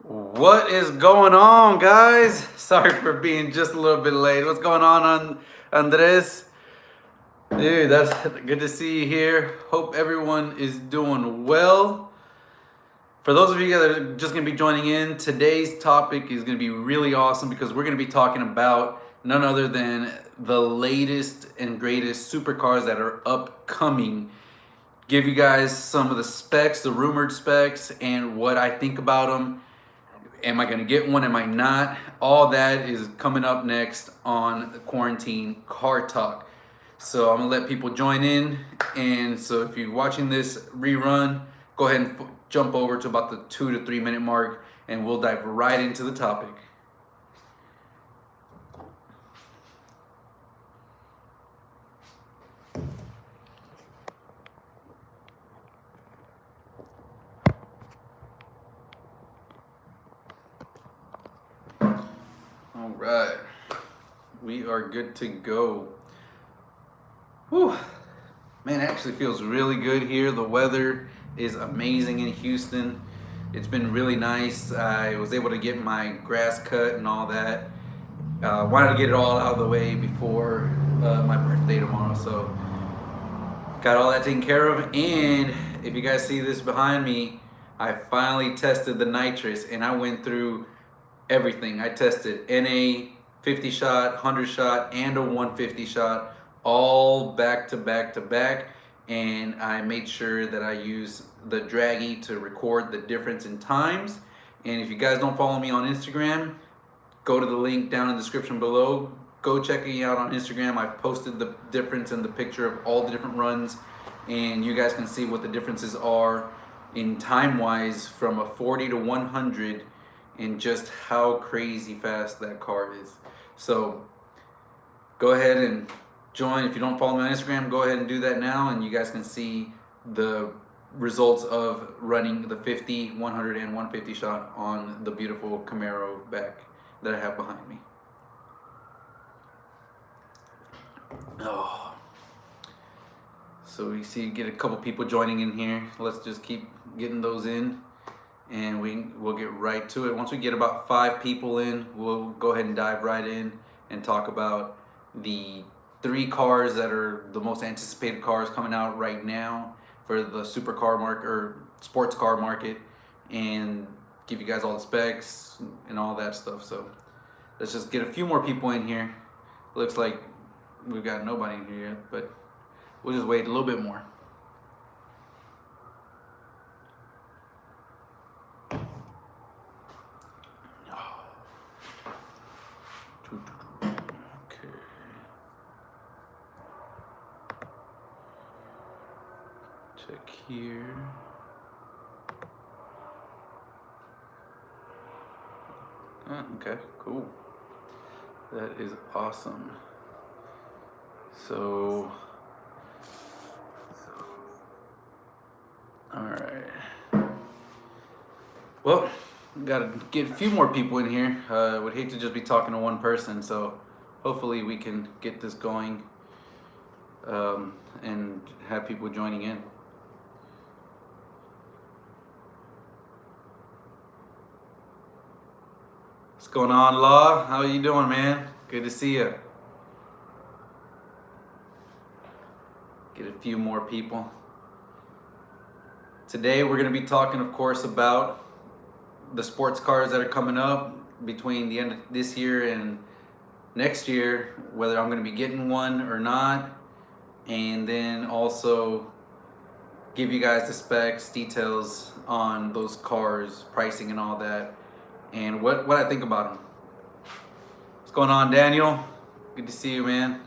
What is going on, guys? Sorry for being just a little bit late. What's going on, Andres? Dude, that's good to see you here. Hope everyone is doing well. For those of you that are just going to be joining in, today's topic is going to be really awesome because we're going to be talking about none other than the latest and greatest supercars that are upcoming. Give you guys some of the specs, the rumored specs, and what I think about them. Am I gonna get one? Am I not? All that is coming up next on the Quarantine Car Talk. So I'm gonna let people join in. And so if you're watching this rerun, go ahead and jump over to about the 2 to 3 minute mark and we'll dive right into the topic. All right, we are good to go. Whew. Man, it actually feels really good here. The weather is amazing in Houston. It's been really nice. I was able to get my grass cut and all that. Wanted to get it all out of the way before my birthday tomorrow, so got all that taken care of. And if you guys see this behind me, I finally tested the Nitrous, and I went through everything. I tested NA 50 shot, 100 shot, and a 150 shot, all back to back to back. And I made sure that I use the Draggy to record the difference in times. And if you guys don't follow me on Instagram, go to the link down in the description below. Go check me out on Instagram. I've posted the difference in the picture of all the different runs, and you guys can see what the differences are in time-wise from a 40 to 100 and just how crazy fast that car is. So go ahead and join. If you don't follow me on Instagram, go ahead and do that now, and you guys can see the results of running the 50, 100, and 150 shot on the beautiful Camaro back that I have behind me. Oh, so you see, get a couple people joining in here. Let's just keep getting those in, and we'll get right to it. Once we get about 5 people in, we'll go ahead and dive right in and talk about the 3 cars that are the most anticipated cars coming out right now for the supercar market or sports car market, and give you guys all the specs and all that stuff. So let's just get a few more people in here. Looks like we've got nobody in here yet, but we'll just wait a little bit more. Okay. Check here. Okay, cool. That is awesome. So, all right. Well, gotta get a few more people in here. Would hate to just be talking to one person, so hopefully we can get this going and have people joining in. What's going on, Law? How are you doing, man? Good to see you. Get a few more people. Today we're going to be talking, of course, about the sports cars that are coming up between the end of this year and next year, whether I'm going to be getting one or not, and then also give you guys the specs, details on those cars, pricing and all that, and what I think about them. What's going on, Daniel? Good to see you, man.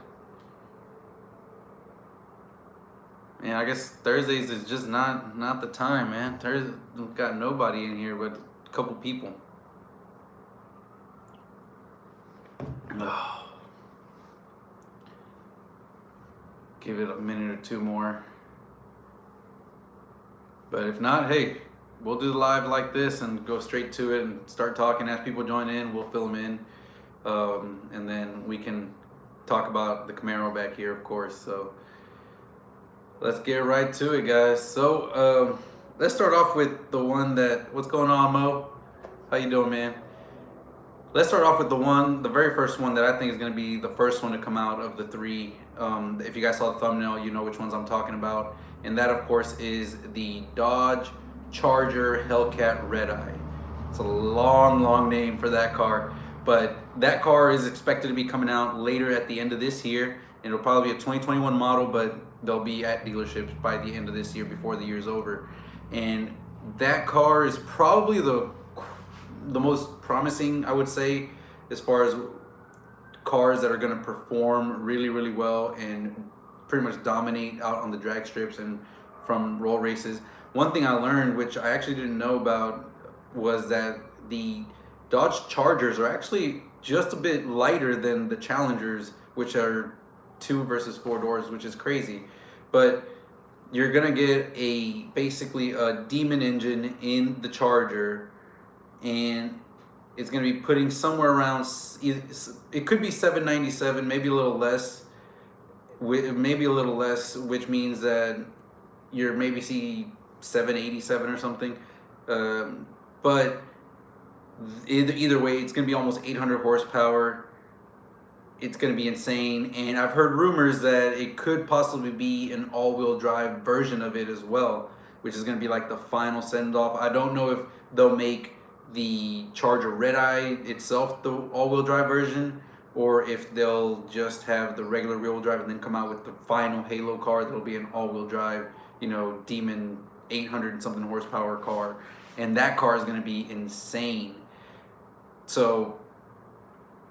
Man, I guess Thursdays is just not the time, man. Thursday, got nobody in here but a couple people. Oh. Give it a minute or 2 more. But if not, hey, we'll do the live like this and go straight to it and start talking. As people join in, we'll fill them in. And then we can talk about the Camaro back here, of course. So let's get right to it, guys. So let's start off with the one that, what's going on, Mo? How you doing, man? Let's start off with the very first one that I think is going to be the first one to come out of the three. If you guys saw the thumbnail, you know which ones I'm talking about. And that, of course, is the Dodge Charger Hellcat Red Eye. It's a long name for that car. But that car is expected to be coming out later at the end of this year. And it'll probably be a 2021 model, but they'll be at dealerships by the end of this year before the year's over. And that car is probably the most promising, I would say, as far as cars that are going to perform really well and pretty much dominate out on the drag strips and from roll races. One thing I learned, which I actually didn't know about, was that the Dodge Chargers are actually just a bit lighter than the Challengers, which are 2 versus 4 doors, which is crazy. But you're gonna get basically a demon engine in the Charger, and it's going to be putting somewhere around, it could be 797, maybe a little less, which means that you're maybe see 787 or something. But either way, it's going to be almost 800 horsepower. It's going to be insane. And I've heard rumors that it could possibly be an all-wheel drive version of it as well, which is going to be like the final send-off. I don't know if they'll make the Charger Red Eye itself the all-wheel drive version, or if they'll just have the regular rear-wheel drive and then come out with the final Halo car that'll be an all-wheel drive, you know, demon 800 and something horsepower car. And that car is going to be insane. So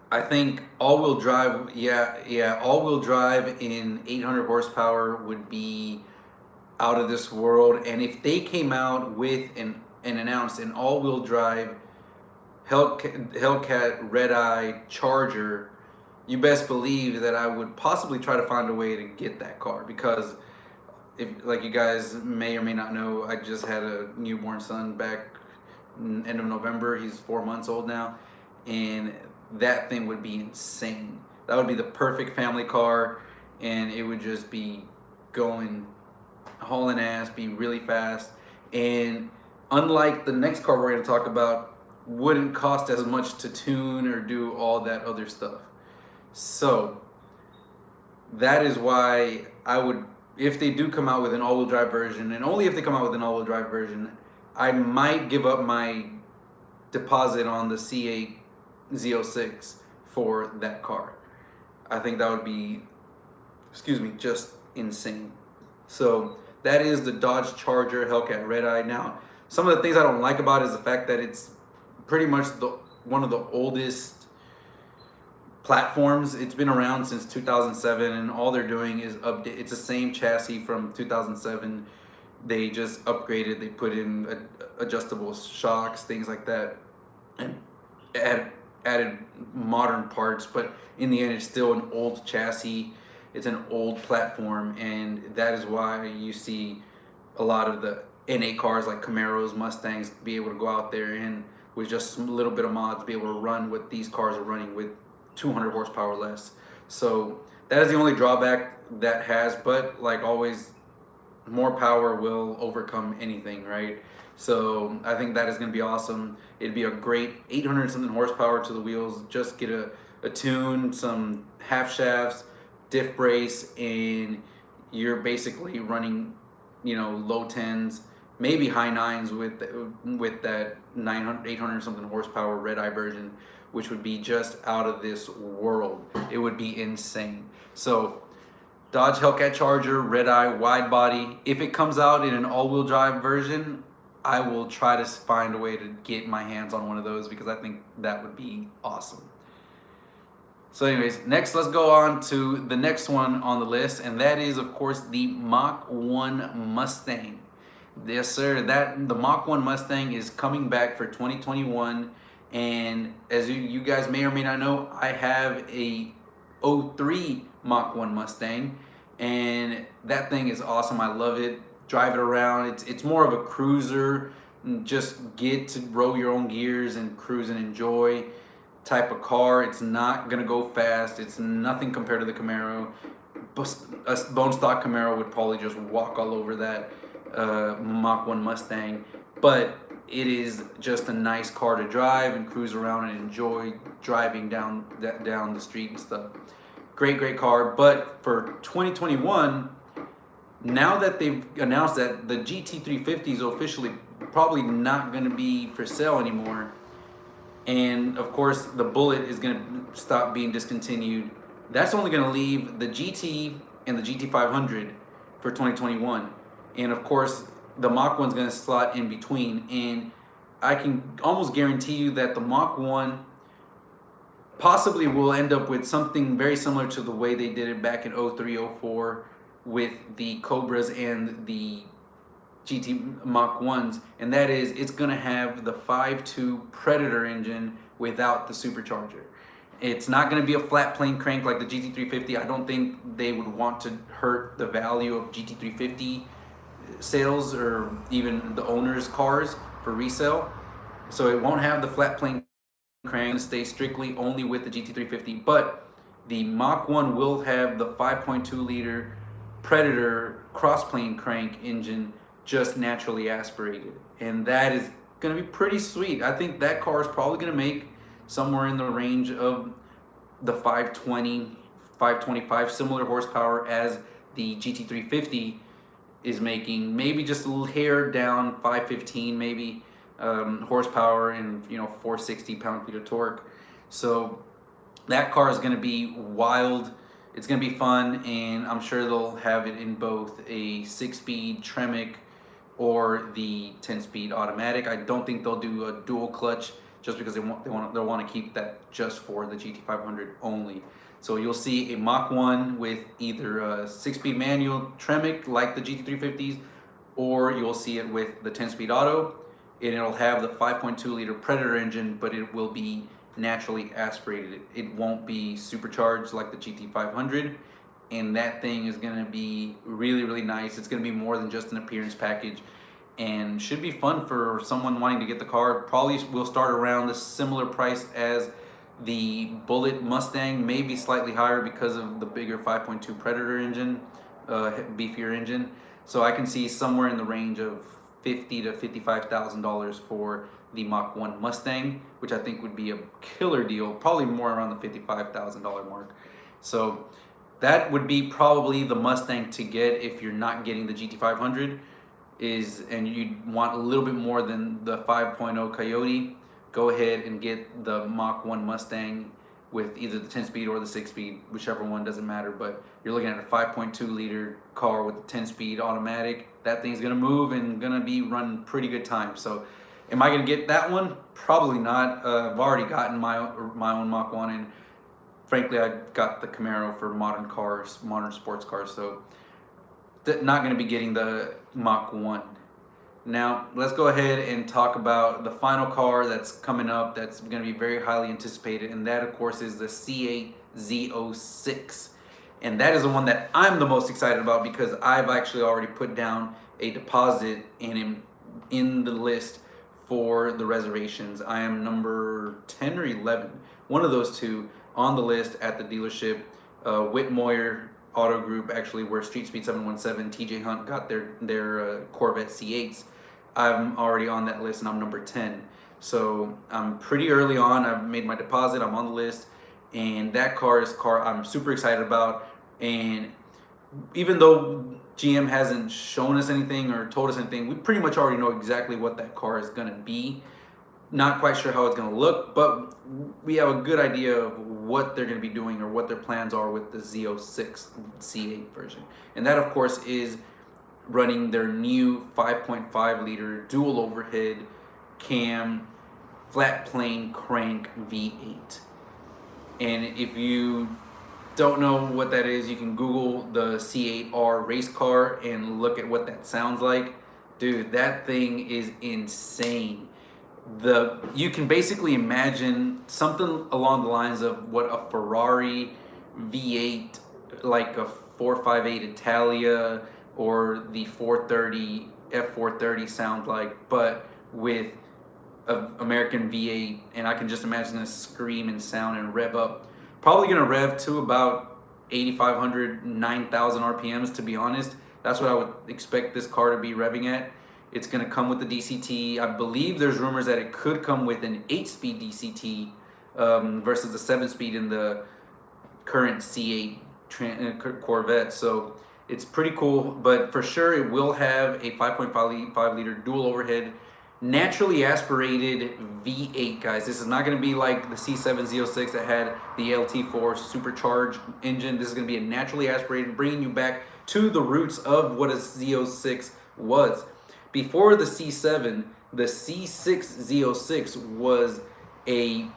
I think all-wheel drive, all-wheel drive in 800 horsepower would be out of this world. And if they came out with and announced an all-wheel drive Hellcat Red Eye Charger, you best believe that I would possibly try to find a way to get that car, because if, like you guys may or may not know, I just had a newborn son back end of November. He's 4 months old now, and that thing would be insane. That would be the perfect family car, and it would just be going hauling ass, be really fast, and unlike the next car we're going to talk about, wouldn't cost as much to tune or do all that other stuff. So that is why I would, if they do come out with an all-wheel drive version, and only if they come out with an all-wheel drive version, I might give up my deposit on the C8 Z06 for that car. I think that would be, just insane. So that is the Dodge Charger Hellcat Red Eye. Now, some of the things I don't like about it is the fact that it's pretty much one of the oldest platforms. It's been around since 2007, and all they're doing is update. It's the same chassis from 2007. They just upgraded. They put in adjustable shocks, things like that, and added modern parts. But in the end, it's still an old chassis. It's an old platform, and that is why you see a lot of the NA cars like Camaros, Mustangs be able to go out there and with just a little bit of mods be able to run what these cars are running with 200 horsepower less. So that is the only drawback that has, but like always, more power will overcome anything, right? So I think that is going to be awesome. It'd be a great 800 something horsepower to the wheels. Just get a tune, some half shafts, diff brace, and you're basically running, you know, low 10s, maybe high 9s with that 800 something horsepower Red Eye version, which would be just out of this world. It would be insane. So Dodge Hellcat Charger Red Eye wide body. If it comes out in an all-wheel drive version, I will try to find a way to get my hands on one of those, because I think that would be awesome. So anyways, next let's go on to the next one on the list, and that is of course the Mach 1 Mustang. Yes sir, the Mach 1 Mustang is coming back for 2021, and as you guys may or may not know, I have a 03 Mach 1 Mustang, and that thing is awesome. I love it. Drive it around. It's more of a cruiser, just get to roll your own gears and cruise and enjoy type of car. It's not gonna go fast. It's nothing compared to the Camaro. A bone stock Camaro would probably just walk all over that Mach 1 Mustang, but it is just a nice car to drive and cruise around and enjoy driving down the street and stuff. Great car. But for 2021, now that they've announced that the GT350 is officially probably not going to be for sale anymore, and of course the Bullet is going to stop being discontinued, that's only going to leave the GT and the GT500 for 2021. And of course the Mach 1 is going to slot in between, and I can almost guarantee you that the Mach 1 possibly will end up with something very similar to the way they did it back in 03, 04 with the Cobras and the GT Mach 1s, and that is it's going to have the 5.2 Predator engine without the supercharger. It's not going to be a flat plane crank like the GT350. I don't think they would want to hurt the value of GT350 sales or even the owner's cars for resale. So it won't have the flat plane crank, stay strictly only with the GT350, but the Mach 1 will have the 5.2 liter Predator crossplane crank engine, just naturally aspirated, and that is going to be pretty sweet. I think that car is probably going to make somewhere in the range of the 520, 525, similar horsepower as the GT350 is making, maybe just a little hair down, 515 maybe horsepower and 460 pound-feet of torque. So that car is going to be wild. It's going to be fun, and I'm sure they'll have it in both a 6-speed Tremec or the 10-speed automatic. I don't think they'll do a dual clutch just because they'll want to keep that just for the GT500 only. So you'll see a Mach 1 with either a 6-speed manual Tremec like the GT350s, or you'll see it with the 10-speed auto, and it'll have the 5.2 liter Predator engine, but it will be naturally aspirated. It won't be supercharged like the GT500, and that thing is going to be really nice. It's going to be more than just an appearance package, and should be fun for someone wanting to get the car. Probably will start around the similar price as the Bullet Mustang, maybe slightly higher because of the bigger 5.2 Predator engine, beefier engine. So I can see somewhere in the range of $50,000 to $55,000 for the Mach 1 Mustang, which I think would be a killer deal, probably more around the $55,000 mark. So that would be probably the Mustang to get if you're not getting the GT500, and you want a little bit more than the 5.0 Coyote. Go ahead and get the Mach 1 Mustang with either the 10-speed or the 6-speed, whichever one, doesn't matter. But you're looking at a 5.2 liter car with a 10-speed automatic. That thing's gonna move and gonna be running pretty good time. So am I gonna get that one? Probably not. I've already gotten my own Mach 1, and frankly I got the Camaro for modern cars, modern sports cars, so not gonna be getting the Mach 1. Now let's go ahead and talk about the final car that's coming up that's going to be very highly anticipated, and that of course is the C8 Z06, and that is the one that I'm the most excited about because I've actually already put down a deposit and am in the list for the reservations. I am number 10 or 11, one of those two, on the list at the dealership, Whitmoyer Auto Group, actually, where Street Speed 717 TJ Hunt got their Corvette C8s. I'm already on that list and I'm number 10. So I'm pretty early on. I've made my deposit, I'm on the list, and that car is a car I'm super excited about. And even though GM hasn't shown us anything or told us anything, we pretty much already know exactly what that car is gonna be. Not quite sure how it's gonna look, but we have a good idea of what they're gonna be doing or what their plans are with the Z06 C8 version. And that of course is running their new 5.5 liter dual overhead cam flat plane crank V8. And if you don't know what that is, you can Google the C8R race car and look at what that sounds like. Dude, that thing is insane. You can basically imagine something along the lines of what a Ferrari V8, like a 458 Italia or the 430 F430 sound like, but with an American V8, and I can just imagine it scream and sound and rev up. Probably gonna rev to about 8,500, 9,000 RPMs, to be honest. That's what I would expect this car to be revving at. It's going to come with the DCT. I believe there's rumors that it could come with an 8-speed DCT versus the 7-speed in the current C8 Corvette. So it's pretty cool, but for sure it will have a 5.5 liter dual overhead naturally aspirated V8, guys. This is not going to be like the C7 Z06 that had the LT4 supercharged engine. This is going to be a naturally aspirated, bringing you back to the roots of what a Z06 was. Before the C7, the C6 Z06 was a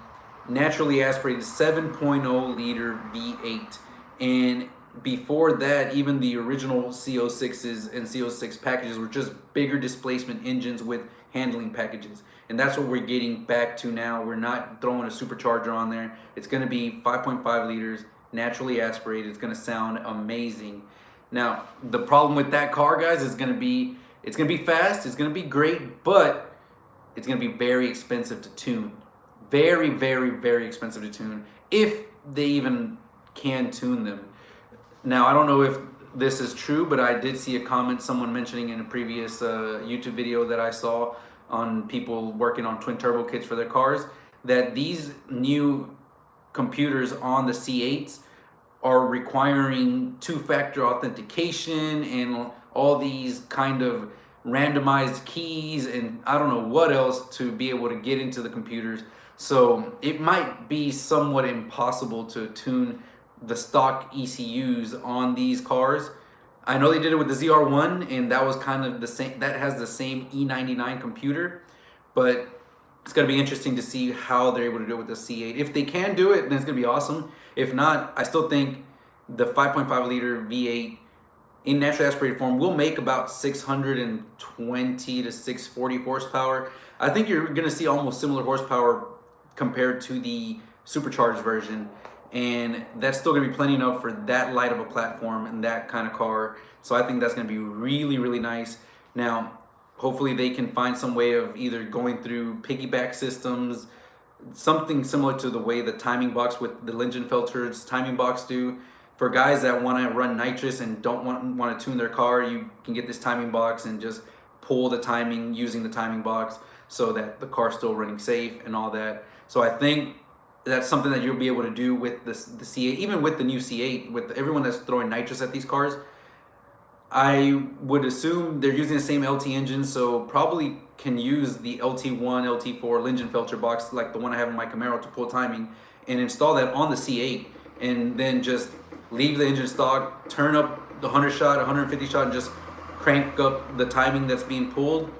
naturally aspirated 7.0 liter V8. And before that, even the original CO6s and CO6 packages were just bigger displacement engines with handling packages. And that's what we're getting back to now. We're not throwing a supercharger on there. It's going to be 5.5 liters, naturally aspirated. It's going to sound amazing. Now, the problem with that car, guys, is going to be, it's going to be fast, it's going to be great, but it's going to be very expensive to tune. Very, very, very expensive to tune, if they even can tune them. Now, I don't know if this is true, but I did see a comment, someone mentioning in a previous YouTube video that I saw on people working on twin turbo kits for their cars, that these new computers on the C8s are requiring two-factor authentication and all these kind of randomized keys and I don't know what else to be able to get into the computers. So it might be somewhat impossible to tune the stock ECUs on these cars. I know they did it with the ZR1, and that was kind of the same. That has the same E99 computer, but it's going to be interesting to see how they're able to do it with the C8. If they can do it, then it's going to be awesome. If not, I still think the 5.5 liter V8 in naturally aspirated form will make about 620 to 640 horsepower. I think you're going to see almost similar horsepower compared to the supercharged version, and that's still going to be plenty enough for that light of a platform and that kind of car. So I think that's going to be really, really nice. Now, hopefully they can find some way of either going through piggyback systems, something similar to the way the timing box with the Lingenfelter's timing box do. For guys that want to run nitrous and don't want to tune their car, you can get this timing box and just pull the timing using the timing box so that the car's still running safe and all that. So I think that's something that you'll be able to do with the C8, even with the new C8, with everyone that's throwing nitrous at these cars. I would assume they're using the same LT engine, so probably can use the LT1, LT4 Lingenfelter box like the one I have in my Camaro to pull timing and install that on the C8, and then just leave the engine stock, turn up the 100 shot, 150 shot, and just crank up the timing that's being pulled,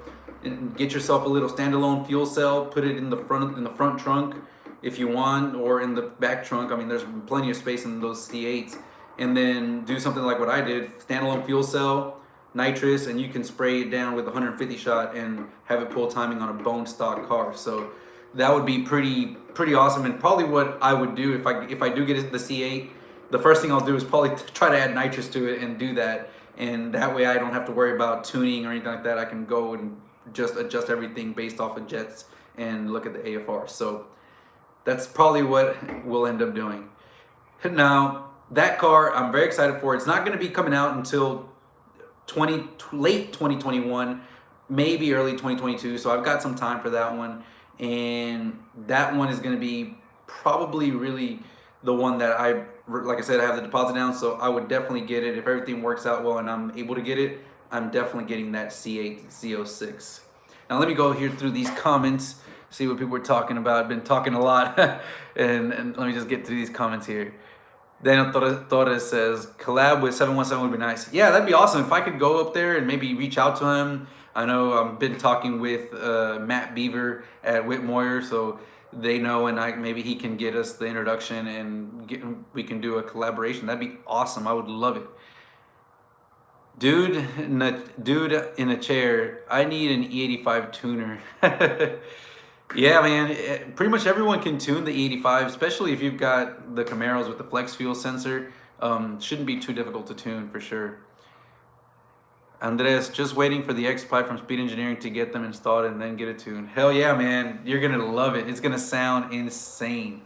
and get yourself a little standalone fuel cell, put it in the front trunk if you want, or in the back trunk. I mean, there's plenty of space in those C8s. And then do something like what I did, standalone fuel cell, nitrous, and you can spray it down with 150 shot and have it pull timing on a bone stock car. So that would be pretty awesome, and probably what I would do if I do get the C8. The first thing I'll do is probably try to add nitrous to it and do that, and that way I don't have to worry about tuning or anything like that. I can go and just adjust everything based off of jets and look at the AFR. So that's probably what we'll end up doing. Now, that car, I'm very excited for. It's not going to be coming out until late 2021, maybe early 2022. So I've got some time for that one. And that one is going to be probably really the one that like I said, I have the deposit down. So I would definitely get it. If everything works out well and I'm able to get it, I'm definitely getting that C8 Z06. Now let me go here through these comments, see what people were talking about. I've been talking a lot. and let me just get through these comments here. Daniel Torres says, collab with 717 would be nice. Yeah, that'd be awesome if I could go up there and maybe reach out to him. I know I've been talking with Matt Beaver at Whitmoyer, so they know, and maybe he can get us the introduction and we can do a collaboration. That'd be awesome. I would love it. Dude in a chair, I need an E85 tuner. Yeah, man, pretty much everyone can tune the E85, especially if you've got the Camaros with the flex fuel sensor. Shouldn't be too difficult to tune for sure. Andres, just waiting for the X-Pipe from Speed Engineering to get them installed and then get it tuned. Hell yeah, man, you're gonna love it. It's gonna sound insane.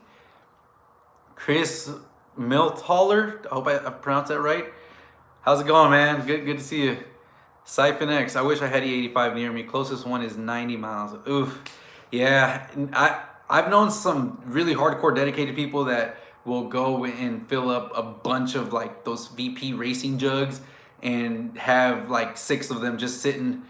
Chris Milthaler, I hope I pronounced that right. How's it going, man? Good to see you. Siphon X, I wish I had E85 near me. Closest one is 90 miles. Oof. Yeah, I've known some really hardcore dedicated people that will go and fill up a bunch of like those VP racing jugs and have like 6 of them just sitting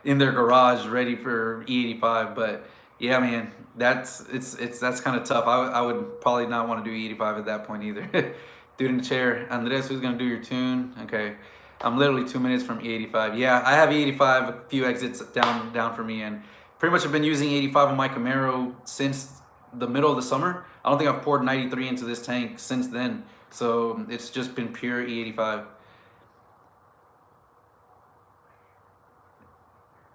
in their garage ready for E85. But yeah, man, that's kind of tough. I would probably not want to do E85 at that point either. Dude in the chair, Andres, who's gonna do your tune? Okay. I'm literally 2 minutes from E85. Yeah, I have E85, a few exits down for me, and pretty much have been using E85 on my Camaro since the middle of the summer. I don't think I've poured 93 into this tank since then, so it's just been pure E85.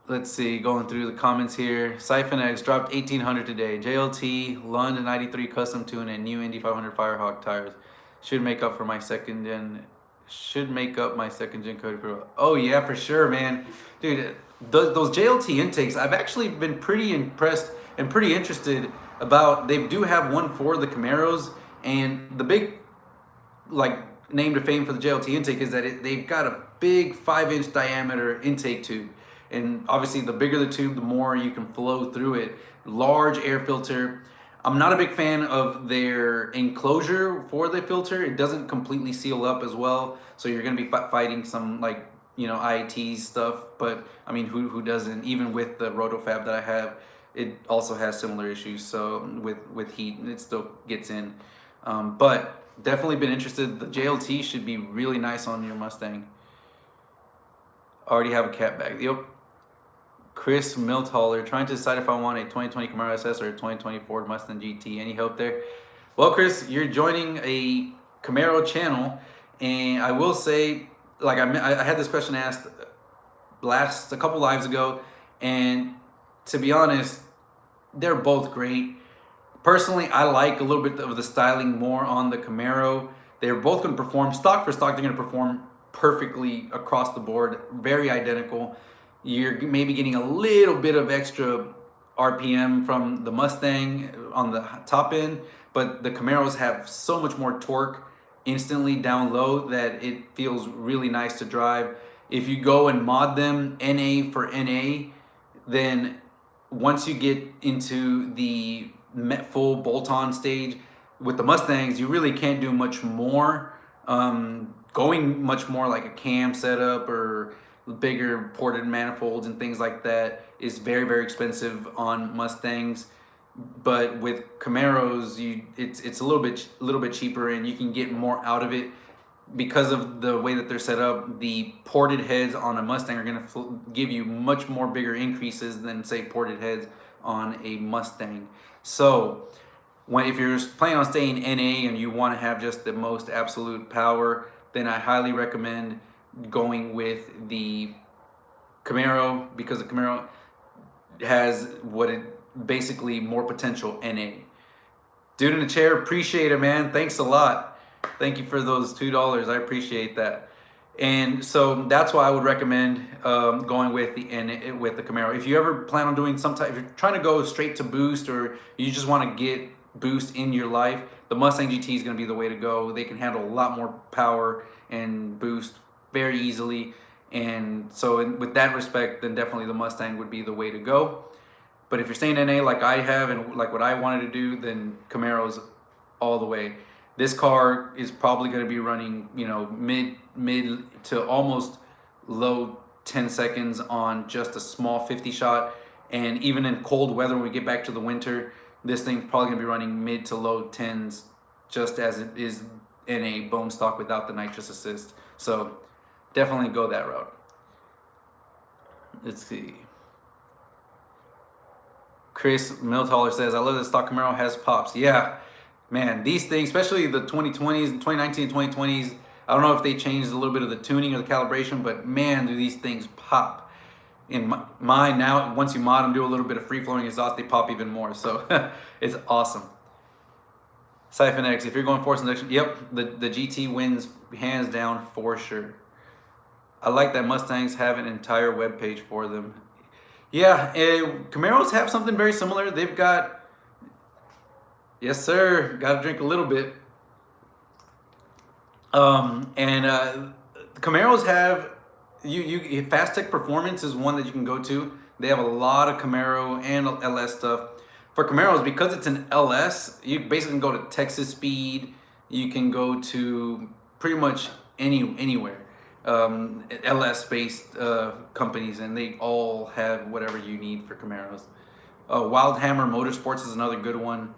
Let's see, going through the comments here. Siphon X dropped 1800 today. JLT, Lund 93 custom tune, and new Indy 500 Firehawk tires. Should make up my second gen Cody Pro. Oh yeah, for sure, man. Dude, those JLT intakes, I've actually been pretty impressed and pretty interested about. They do have one for the Camaros, and the big like name to fame for the JLT intake is that they've got a big 5-inch diameter intake tube. And obviously the bigger the tube, the more you can flow through it. Large air filter. I'm not a big fan of their enclosure for the filter. It doesn't completely seal up as well. So you're gonna be fighting some like, you know, IAT stuff. But I mean, who doesn't? Even with the Rotofab that I have, it also has similar issues. So with heat, it still gets in. But definitely been interested. The JLT should be really nice on your Mustang. Already have a cat bag. Yep. Chris Milthaler, trying to decide if I want a 2020 Camaro SS or a 2020 Ford Mustang GT. Any help there? Well, Chris, you're joining a Camaro channel, and I will say, like I had this question asked a couple lives ago, and to be honest, they're both great. Personally, I like a little bit of the styling more on the Camaro. They're both going to perform stock for stock. They're going to perform perfectly across the board, very identical. You're maybe getting a little bit of extra RPM from the Mustang on the top end, but the Camaros have so much more torque instantly down low that it feels really nice to drive. If you go and mod them NA for NA, then once you get into the full bolt-on stage with the Mustangs, you really can't do much more. Going much more like a cam setup or bigger ported manifolds and things like that is very, very expensive on Mustangs. But with Camaros, it's a little bit cheaper, and you can get more out of it because of the way that they're set up. The ported heads on a Mustang are going to give you much more bigger increases than, say, ported heads on a Mustang. So if you're planning on staying NA and you want to have just the most absolute power, then I highly recommend going with the Camaro, because the Camaro has basically more potential NA. Dude in the chair, appreciate it, man. Thanks a lot. Thank you for those $2. I appreciate that. And so that's why I would recommend going with the Camaro. If you ever plan on doing if you're trying to go straight to boost, or you just want to get boost in your life, the Mustang GT is going to be the way to go. They can handle a lot more power and boost very easily, and so with that respect, then definitely the Mustang would be the way to go. But if you're staying NA like I have and like what I wanted to do, then Camaro's all the way. This car is probably going to be running, you know, mid to almost low 10 seconds on just a small 50 shot, and even in cold weather, when we get back to the winter, this thing's probably going to be running mid to low 10s, just as it is in a bone stock without the nitrous assist. So definitely go that route. Let's see. Chris Milthaler says, I love that stock Camaro has pops. Yeah, man, these things, especially the 2020s, 2019 and 2020s, I don't know if they changed a little bit of the tuning or the calibration, but man, do these things pop. In mine now, once you mod them, do a little bit of free-flowing exhaust, they pop even more. So it's awesome. Siphon X, if you're going force induction, yep, the GT wins hands down for sure. I like that Mustangs have an entire web page for them. Yeah, Camaros have something very similar. They've got, yes sir, got to drink a little bit. Camaros have Fast Tech Performance is one that you can go to. They have a lot of Camaro and LS stuff. For Camaros, because it's an LS, you basically can go to Texas Speed. You can go to pretty much anywhere. LS based companies, and they all have whatever you need for Camaros. Wild Hammer Motorsports is another good one.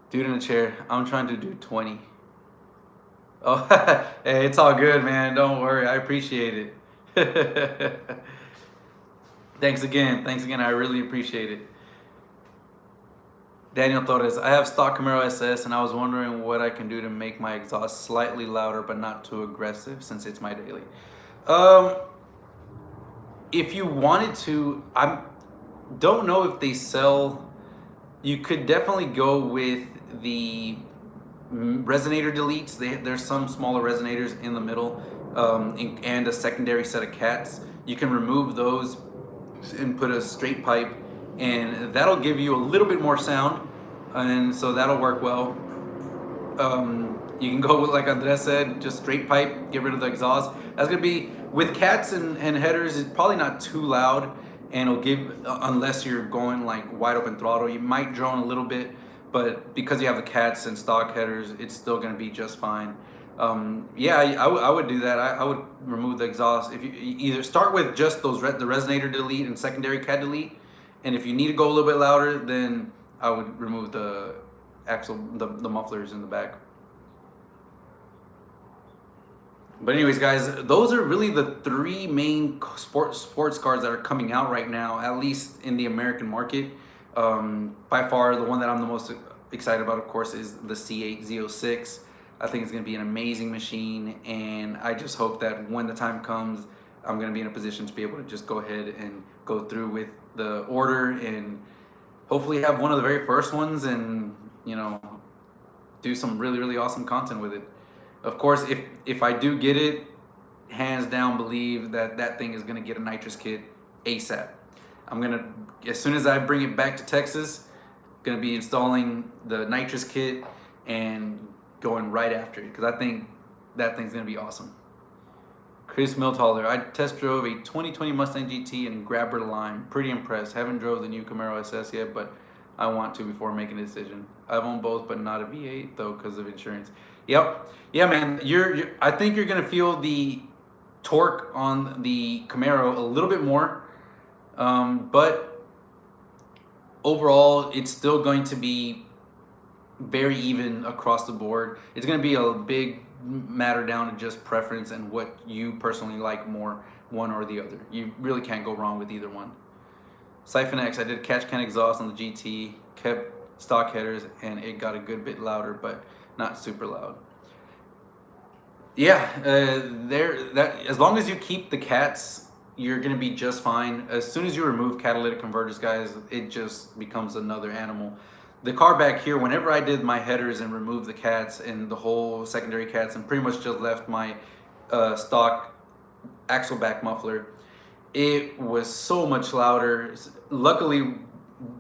Dude in a chair, I'm trying to do 20. Oh, hey, it's all good, man. Don't worry. I appreciate it. Thanks again. Thanks again. I really appreciate it. Daniel Torres, I have stock Camaro SS and I was wondering what I can do to make my exhaust slightly louder but not too aggressive since it's my daily. If you wanted to, I don't know if they sell, you could definitely go with the resonator deletes. There's some smaller resonators in the middle and a secondary set of cats. You can remove those and put a straight pipe, and that'll give you a little bit more sound, and so that'll work well. You can go with, like Andres said, just straight pipe, get rid of the exhaust. That's gonna be, with cats and headers, it's probably not too loud, and it'll give, unless you're going like wide open throttle, you might drone a little bit, but because you have the cats and stock headers, it's still gonna be just fine. Yeah, I would do that. I would remove the exhaust. If you either start with just those the resonator delete and secondary cat delete, and if you need to go a little bit louder, then I would remove the the mufflers in the back. But anyways, guys, those are really the three main sports cars that are coming out right now, at least in the American market. By far, the one that I'm the most excited about, of course, is the C8 Z06. I think it's going to be an amazing machine, and I just hope that when the time comes, I'm going to be in a position to be able to just go ahead and go through with the order and hopefully have one of the very first ones, and you know, do some really awesome content with it. Of course, if I do get it, hands down believe that that thing is going to get a nitrous kit ASAP. I'm going to, as soon as I bring it back to Texas, going to be installing the nitrous kit and going right after it, because I think that thing's going to be awesome. Chris Milthaler, I test drove a 2020 Mustang GT and Grabber Lime. Pretty impressed. Haven't drove the new Camaro SS yet, but I want to before making a decision. I've owned both, but not a V8 though because of insurance. Yep. Yeah, man. I think you're gonna feel the torque on the Camaro a little bit more, but overall, it's still going to be very even across the board. It's going to be a big matter down to just preference and what you personally like more, one or the other. You really can't go wrong with either one. Siphon X, I did catch can exhaust on the GT, kept stock headers, and it got a good bit louder, but not super loud. Yeah, as long as you keep the cats, you're gonna be just fine. As soon as you remove catalytic converters, guys, it just becomes another animal. The car back here, whenever I did my headers and removed the cats and the whole secondary cats and pretty much just left my stock axleback muffler, it was so much louder. Luckily,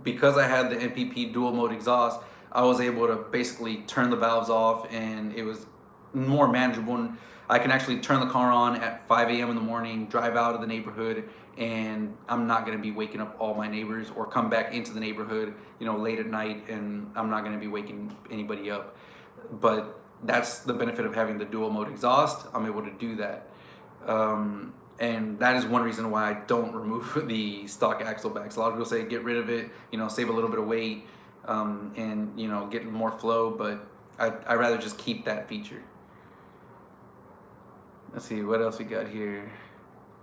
because I had the MPP dual mode exhaust, I was able to basically turn the valves off, and it was more manageable. I can actually turn the car on at 5 a.m. in the morning, drive out of the neighborhood, and I'm not going to be waking up all my neighbors, or come back into the neighborhood, you know, late at night, and I'm not going to be waking anybody up. But that's the benefit of having the dual mode exhaust. I'm able to do that. And that is one reason why I don't remove the stock axlebacks. A lot of people say get rid of it, you know, save a little bit of weight, and you know, get more flow, but I rather just keep that feature. Let's see what else we got here.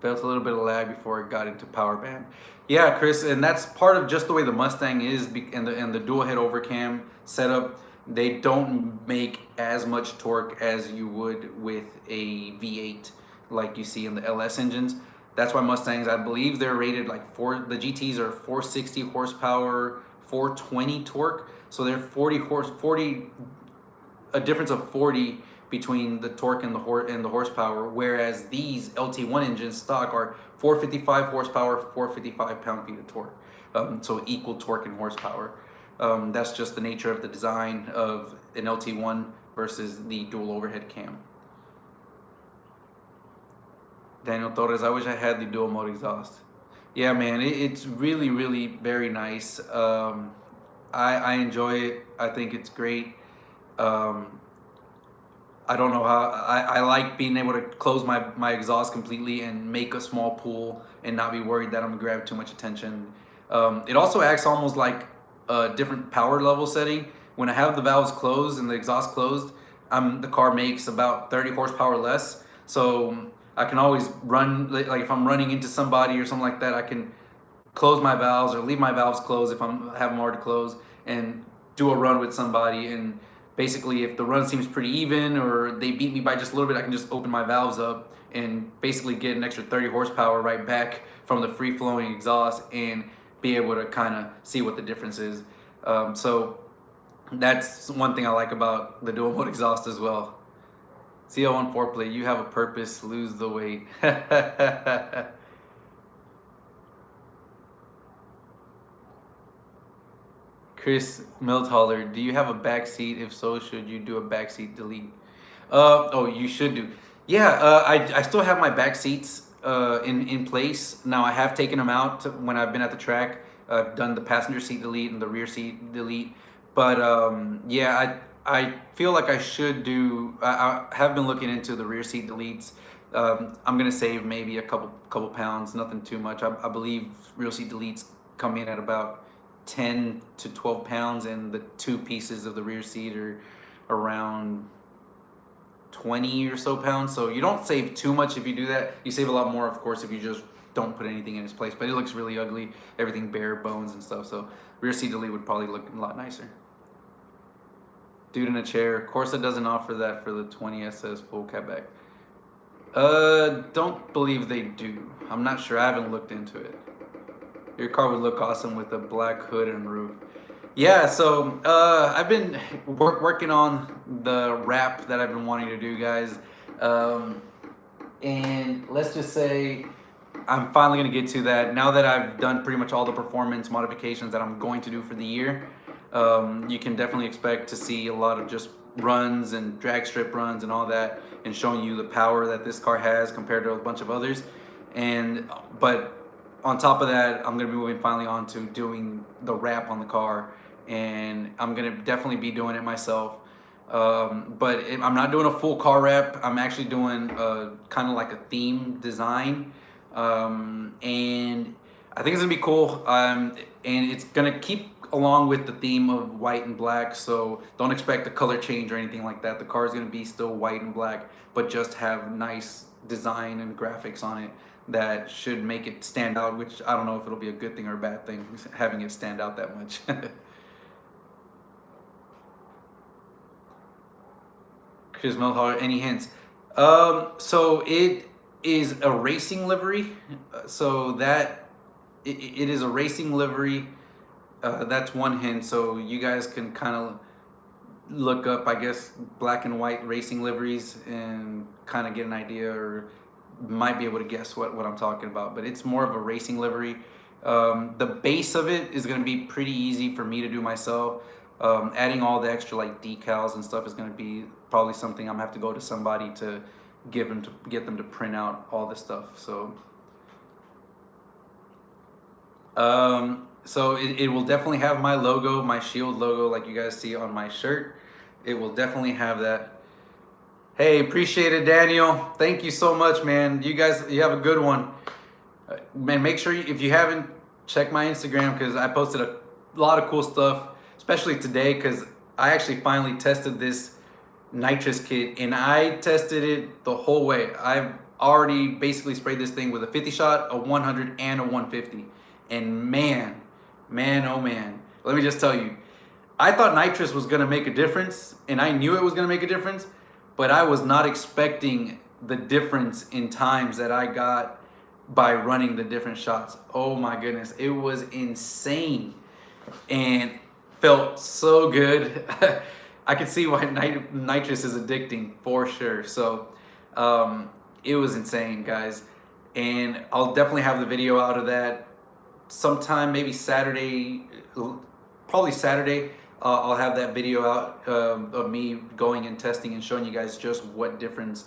Felt a little bit of lag before it got into power band. Yeah, Chris, and that's part of just the way the Mustang is, and the dual head overcam setup. They don't make as much torque as you would with a V8 like you see in the LS engines. That's why Mustangs, I believe they're rated like the GTs are 460 horsepower, 420 torque. So they're 40, a difference of 40 between the torque and the horsepower, whereas these LT1 engines stock are 455 horsepower, 455 pound-feet of torque. So equal torque and horsepower. That's just the nature of the design of an LT1 versus the dual overhead cam. Daniel Torres, I wish I had the dual mode exhaust. Yeah, man, it's really, really very nice. I enjoy it. I think it's great. Um, I don't know how, I like being able to close my exhaust completely and make a small pool and not be worried that I'm gonna grab too much attention. It also acts almost like a different power level setting. When I have the valves closed and the exhaust closed, the car makes about 30 horsepower less. So I can always run, like if I'm running into somebody or something like that, I can close my valves or leave my valves closed if I'm have them already closed and do a run with somebody. And basically if the run seems pretty even or they beat me by just a little bit, I can just open my valves up and basically get an extra 30 horsepower right back from the free flowing exhaust and be able to kind of see what the difference is. So that's one thing I like about the dual mode exhaust as well. CL1 foreplay, you have a purpose, lose the weight. Chris Milthaler, do you have a back seat? If so, should you do a back seat delete? Oh, you should do. Yeah, I still have my back seats in place. Now I have taken them out when I've been at the track. I've done the passenger seat delete and the rear seat delete. But yeah, I feel like I should do. I have been looking into the rear seat deletes. I'm gonna save maybe a couple pounds, nothing too much. I believe rear seat deletes come in at about 10 to 12 pounds, and the two pieces of the rear seat are around 20 or so pounds. So you don't save too much if you do that. You save a lot more, of course, if you just don't put anything in its place. But it looks really ugly, everything bare bones and stuff. So rear seat delete would probably look a lot nicer. Dude in a chair. Corsa doesn't offer that for the 20 SS full catback. Don't believe they do. I'm not sure. I haven't looked into it. Your car would look awesome with a black hood and roof. Yeah, so I've been working on the wrap that I've been wanting to do, guys. And let's just say I'm finally going to get to that. Now that I've done pretty much all the performance modifications that I'm going to do for the year, you can definitely expect to see a lot of just runs and drag strip runs and all that, and showing you the power that this car has compared to a bunch of others. But on top of that, I'm going to be moving finally on to doing the wrap on the car, and I'm going to definitely be doing it myself. But I'm not doing a full car wrap. I'm actually doing kind of like a theme design, and I think it's going to be cool, and it's going to keep along with the theme of white and black, so don't expect a color change or anything like that. The car is going to be still white and black, but just have nice design and graphics on it that should make it stand out, which I don't know if it'll be a good thing or a bad thing, having it stand out that much. Chris Milhar, any hints? So it is a racing livery. So that it is a racing livery. That's one hint. So you guys can kind of look up, I guess, black and white racing liveries and kind of get an idea, or might be able to guess what I'm talking about. But it's more of a racing livery. The base of it is going to be pretty easy for me to do myself. Adding all the extra like decals and stuff is going to be probably something I'm gonna have to go to somebody to get them to print out all this stuff. So it will definitely have my logo, my Shield logo, like you guys see on my shirt. It will definitely have that. Hey, appreciate it, Daniel. Thank you so much, man. You guys, you have a good one. Man, make sure if you haven't, check my Instagram, because I posted a lot of cool stuff, especially today, because I actually finally tested this Nitrous kit, and I tested it the whole way. I've already basically sprayed this thing with a 50 shot, a 100, and a 150. And man, oh man, let me just tell you, I thought Nitrous was gonna make a difference, and I knew it was gonna make a difference, but I was not expecting the difference in times that I got by running the different shots. Oh my goodness, it was insane and felt so good. I could see why Nitrous is addicting for sure. So it was insane, guys. And I'll definitely have the video out of that sometime, maybe Saturday, probably Saturday. I'll have that video out of me going and testing and showing you guys just what difference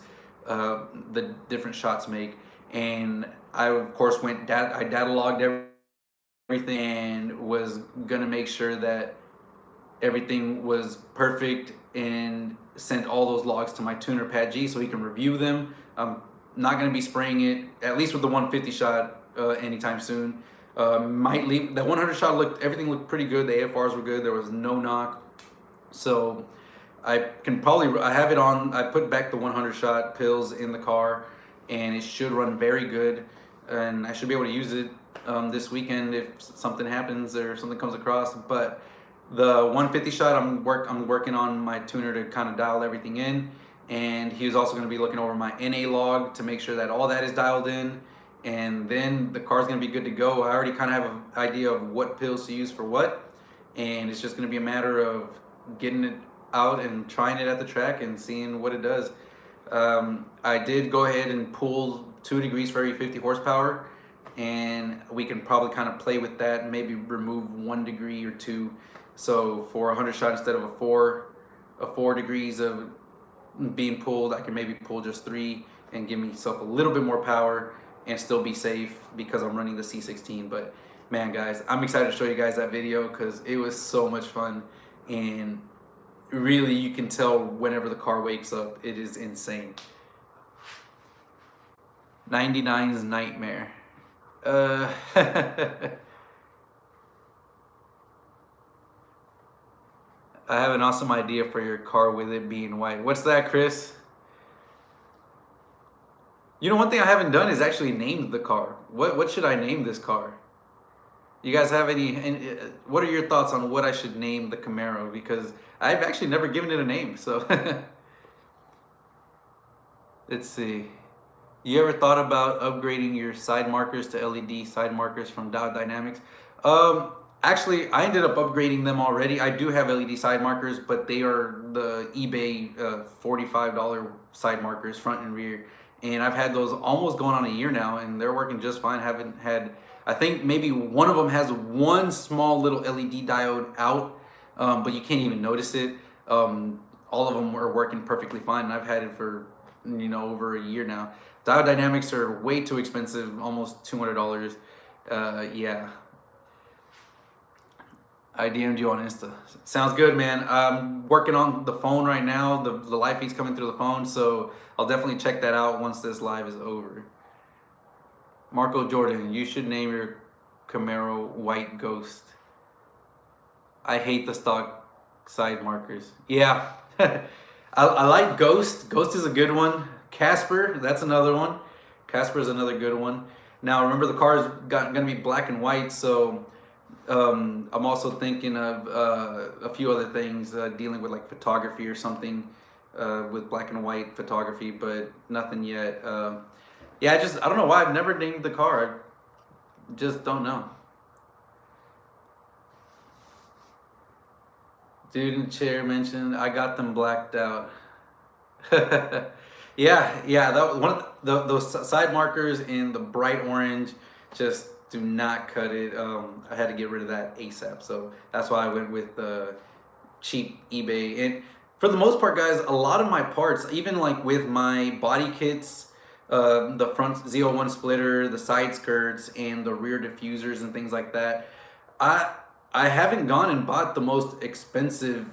the different shots make. and I of course I data logged everything and was gonna make sure that everything was perfect and sent all those logs to my tuner Pat G so he can review them. I'm not going to be spraying it, at least with the 150 shot, anytime soon. Might leave the 100 shot, everything looked pretty good. The AFRs were good. There was no knock. So I have it on. I put back the 100 shot pills in the car, and it should run very good. And I should be able to use it this weekend if something happens or something comes across. But the 150 shot, I'm working on my tuner to kind of dial everything in, and he was also going to be looking over my NA log to make sure that all that is dialed in, and then the car's going to be good to go. I already kind of have an idea of what pills to use for what, and it's just going to be a matter of getting it out and trying it at the track and seeing what it does. I did go ahead and pull 2 degrees for every 50 horsepower, and we can probably kind of play with that and maybe remove 1 degree or 2. So for 100 shot, instead of a 4 degrees of being pulled, I can maybe pull just 3 and give myself a little bit more power and still be safe because I'm running the C16. But man, guys, I'm excited to show you guys that video because it was so much fun, and really you can tell whenever the car wakes up, it is insane. 99's nightmare. I have an awesome idea for your car with it being white. What's that, Chris? You know, one thing I haven't done is actually named the car. What should I name this car? You guys have any what are your thoughts on what I should name the Camaro? Because I've actually never given it a name, so. Let's see. You ever thought about upgrading your side markers to LED side markers from Dow Dynamics? Actually, I ended up upgrading them already. I do have LED side markers, but they are the eBay $45 side markers, front and rear. And I've had those almost going on a year now, and they're working just fine. Haven't had, I think maybe one of them has one small little LED diode out, but you can't even notice it. All of them are working perfectly fine, and I've had it for, you know, over a year now. Dow Dynamics are way too expensive, almost $200. Yeah. I DM'd you on Insta. Sounds good, man. I'm working on the phone right now. The live feed's coming through the phone, so I'll definitely check that out once this live is over. Marco Jordan, you should name your Camaro White Ghost. I hate the stock side markers. Yeah, I like Ghost. Ghost is a good one. Casper, that's another one. Casper is another good one. Now remember, the car is gonna be black and white, so I'm also thinking of a few other things, dealing with like photography or something, with black and white photography, but nothing yet. Yeah, I don't know why I've never named the car. I just don't know. Dude in the chair mentioned I got them blacked out. Yeah, that one of those side markers in the bright orange just do not cut it. I had to get rid of that ASAP, so that's why I went with cheap eBay. And for the most part, guys, a lot of my parts, even like with my body kits, the front ZL1 splitter, the side skirts, and the rear diffusers and things like that, I haven't gone and bought the most expensive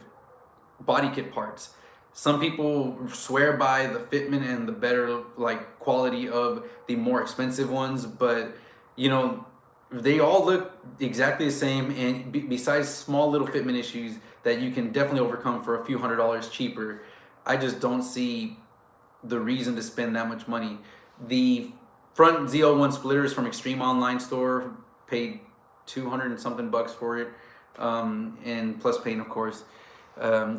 body kit parts. Some people swear by the fitment and the better like quality of the more expensive ones, but you know, they all look exactly the same, and besides small little fitment issues that you can definitely overcome for a few $100s cheaper, I just don't see the reason to spend that much money. The front ZL1 splitters from Extreme Online Store, paid 200 and something bucks for it, and plus paint, of course.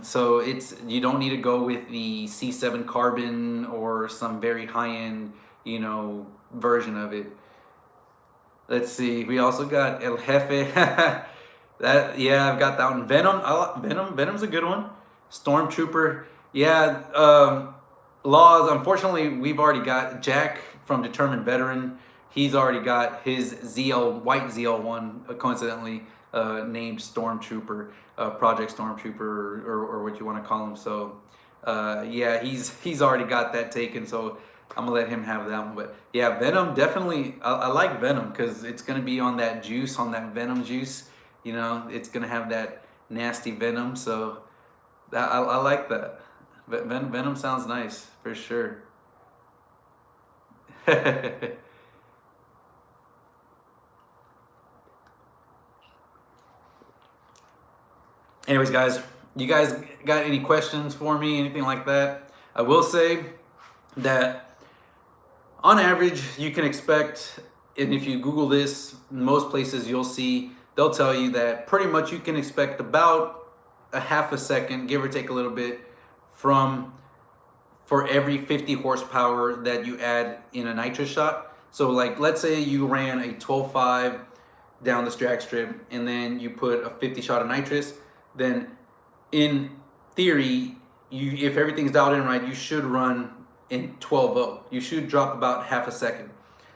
So you don't need to go with the C7 carbon or some very high-end, you know, version of it. Let's see. We also got El Jefe. That, yeah, I've got that one. Venom's a good one. Stormtrooper. Yeah. Laws. Unfortunately, we've already got Jack from Determined Veteran. He's already got his white ZL1, coincidentally named Stormtrooper, Project Stormtrooper, or what you want to call him. So, yeah, he's already got that taken. So I'm gonna let him have that one. But yeah, Venom definitely. I like Venom because it's gonna be on that juice, on that Venom juice. You know, it's gonna have that nasty Venom. So I like that. Venom sounds nice for sure. Anyways, guys, you guys got any questions for me, anything like that? I will say that on average, you can expect, and if you Google this, most places you'll see, they'll tell you that pretty much you can expect about a half a second, give or take a little bit, from for every 50 horsepower that you add in a nitrous shot. So like, let's say you ran a 12.5 down this drag strip and then you put a 50 shot of nitrous, then in theory, if everything's dialed in right, you should run in 12.0. You should drop about half a second.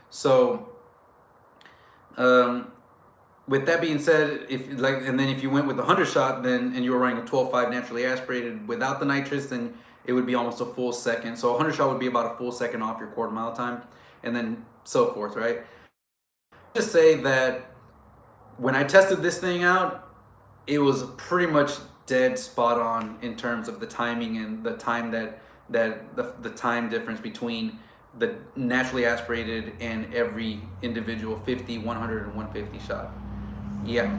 So with that being said, and then if you went with the 100 shot, then and you were running a 12.5 naturally aspirated without the nitrous, then it would be almost a full second. So a 100 shot would be about a full second off your quarter mile time, and then so forth, right? Just say that when I tested this thing out, it was pretty much dead spot on in terms of the timing and the time the time difference between the naturally aspirated and every individual 50, 100, and 150 shot. Yeah.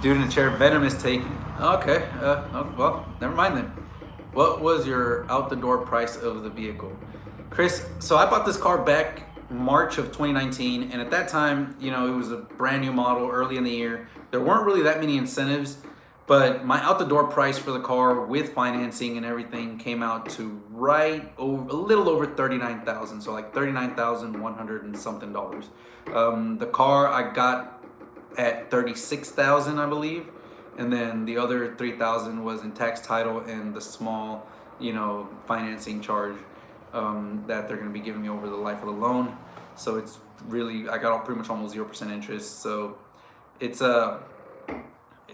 Dude in the chair, Venom is taken. Okay, oh, well, never mind then. What was your out the door price of the vehicle? Chris, so I bought this car back March of 2019, and at that time, you know, it was a brand new model early in the year. There weren't really that many incentives, but my out the door price for the car with financing and everything came out to a little over 39,000, so like 39,100 and something dollars. The car I got at 36,000, I believe, and then the other 3,000 was in tax, title, and the small, you know, financing charge that they're going to be giving me over the life of the loan. So it's really, I got pretty much almost 0% interest. So it's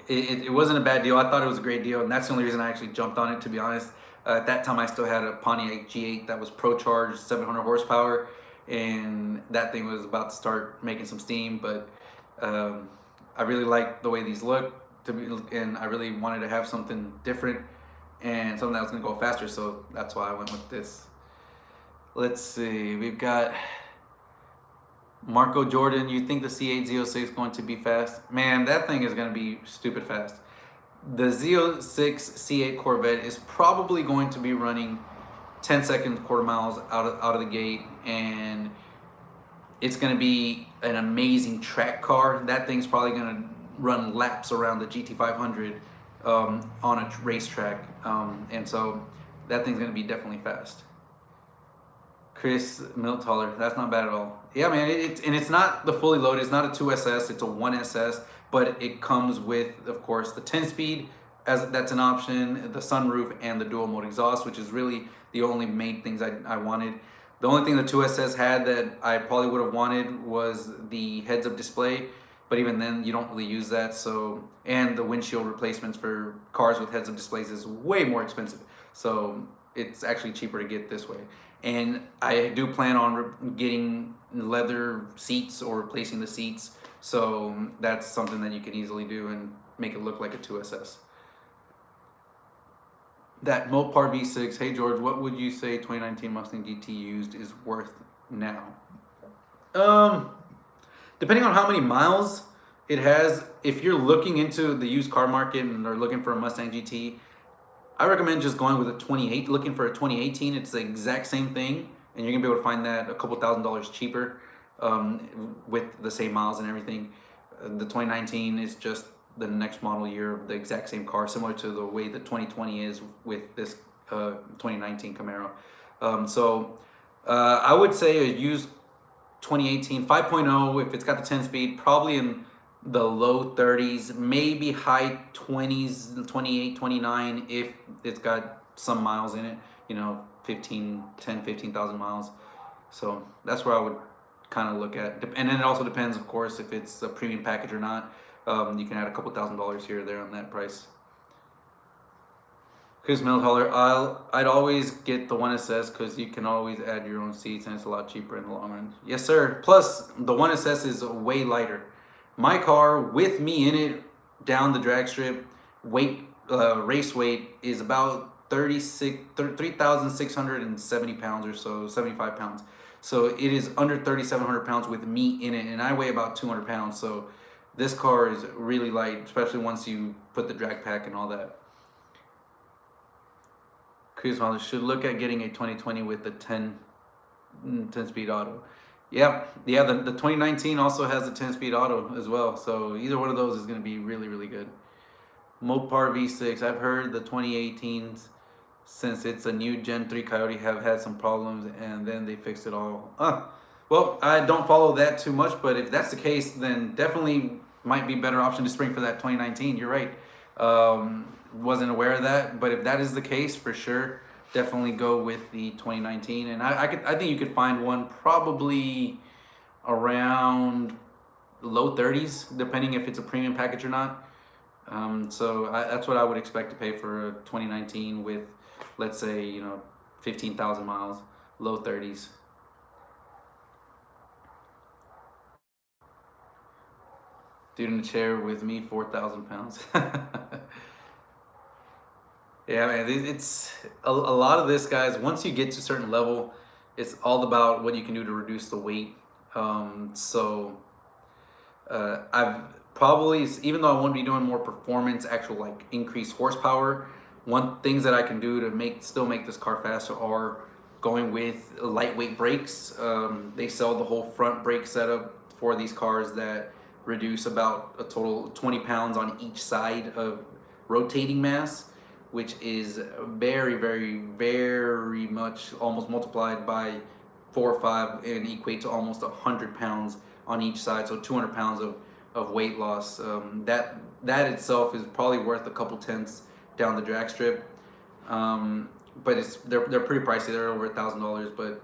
it wasn't a bad deal. I thought it was a great deal, and that's the only reason I actually jumped on it, to be honest. At that time, I still had a Pontiac G8 that was pro charged, 700 horsepower, and that thing was about to start making some steam. But I really liked the way these look, and I really wanted to have something different and something that was going to go faster. So that's why I went with this. Let's see, we've got Marco Jordan. You think the C8 Z06 is going to be fast? Man, that thing is going to be stupid fast. The Z06 C8 Corvette is probably going to be running 10-second quarter miles out of the gate, and it's going to be an amazing track car. That thing's probably going to run laps around the GT500 on a racetrack, and so that thing's going to be definitely fast. Chris Miltaller, that's not bad at all. Yeah, man, it's not the fully loaded. It's not a 2SS, it's a 1SS, but it comes with, of course, the 10-speed, that's an option, the sunroof, and the dual mode exhaust, which is really the only main things I wanted. The only thing the 2SS had that I probably would have wanted was the heads-up display, but even then, you don't really use that. So, and the windshield replacements for cars with heads-up displays is way more expensive. So it's actually cheaper to get this way. And I do plan on getting leather seats or replacing the seats. So that's something that you can easily do and make it look like a 2SS. That Mopar V6, hey George, what would you say 2019 Mustang GT used is worth now? Depending on how many miles it has, if you're looking into the used car market and are looking for a Mustang GT, I recommend just going with a 28, looking for a 2018. It's the exact same thing, and you're gonna be able to find that a couple $1,000s cheaper with the same miles and everything. The 2019 is just the next model year of the exact same car, similar to the way the 2020 is with this 2019 Camaro. I would say a used 2018 5.0, if it's got the 10-speed, probably in the low 30s, maybe high 20s, 28, 29, if it's got some miles in it, you know, 15,000 miles. So that's where I would kind of look at. And then it also depends, of course, if it's a premium package or not. You can add a couple $1,000s here or there on that price. Chris Mildholler, I'd always get the 1SS because you can always add your own seats and it's a lot cheaper in the long run. Yes, sir. Plus, the 1SS is way lighter. My car with me in it down the drag strip, race weight is about 3,670 pounds or so, 75 pounds. So it is under 3,700 pounds with me in it, and I weigh about 200 pounds. So this car is really light, especially once you put the drag pack and all that. Cruise model should look at getting a 2020 with the 10 speed auto. Yeah, the 2019 also has a 10-speed auto as well. So either one of those is going to be really, really good. Mopar V6. I've heard the 2018s, since it's a new Gen 3 Coyote, have had some problems and then they fixed it all. Well, I don't follow that too much, but if that's the case, then definitely might be a better option to spring for that 2019. You're right. Wasn't aware of that, but if that is the case, for sure, definitely go with the 2019. And I think you could find one probably around low 30s, depending if it's a premium package or not. So that's what I would expect to pay for a 2019 with, let's say, 15,000 miles, low 30s. Dude in the chair with me, 4,000 pounds. Yeah, man, it's a lot of this, guys. Once you get to a certain level, it's all about what you can do to reduce the weight. I've probably, even though I want to be doing more performance, actual like increased horsepower, one things that I can do to still make this car faster are going with lightweight brakes. They sell the whole front brake setup for these cars that reduce about a total 20 pounds on each side of rotating mass, which is very, very, very much almost multiplied by 4 or 5 and equate to almost 100 pounds on each side. So 200 pounds of weight loss. That itself is probably worth a couple tenths down the drag strip. But they're pretty pricey. They're over $1,000. But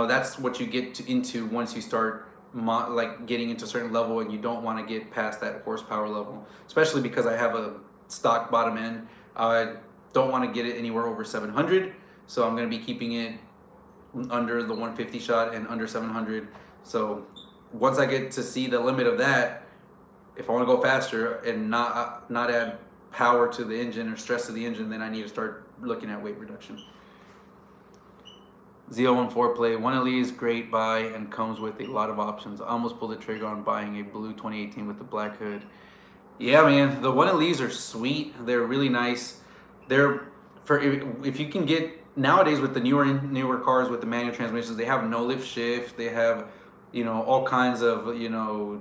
that's what you get into once you start like getting into a certain level, and you don't want to get past that horsepower level. Especially because I have a stock bottom end. I don't want to get it anywhere over 700, so I'm going to be keeping it under the 150 shot and under 700. So once I get to see the limit of that, if I want to go faster and not add power to the engine or stress to the engine, then I need to start looking at weight reduction. ZL1 4Play 1LE is great buy and comes with a lot of options. I almost pulled the trigger on buying a blue 2018 with the black hood. Yeah, man, the 1LEs are sweet. They're really nice. They're if you can get nowadays with the newer cars with the manual transmissions, they have no lift shift. They have all kinds of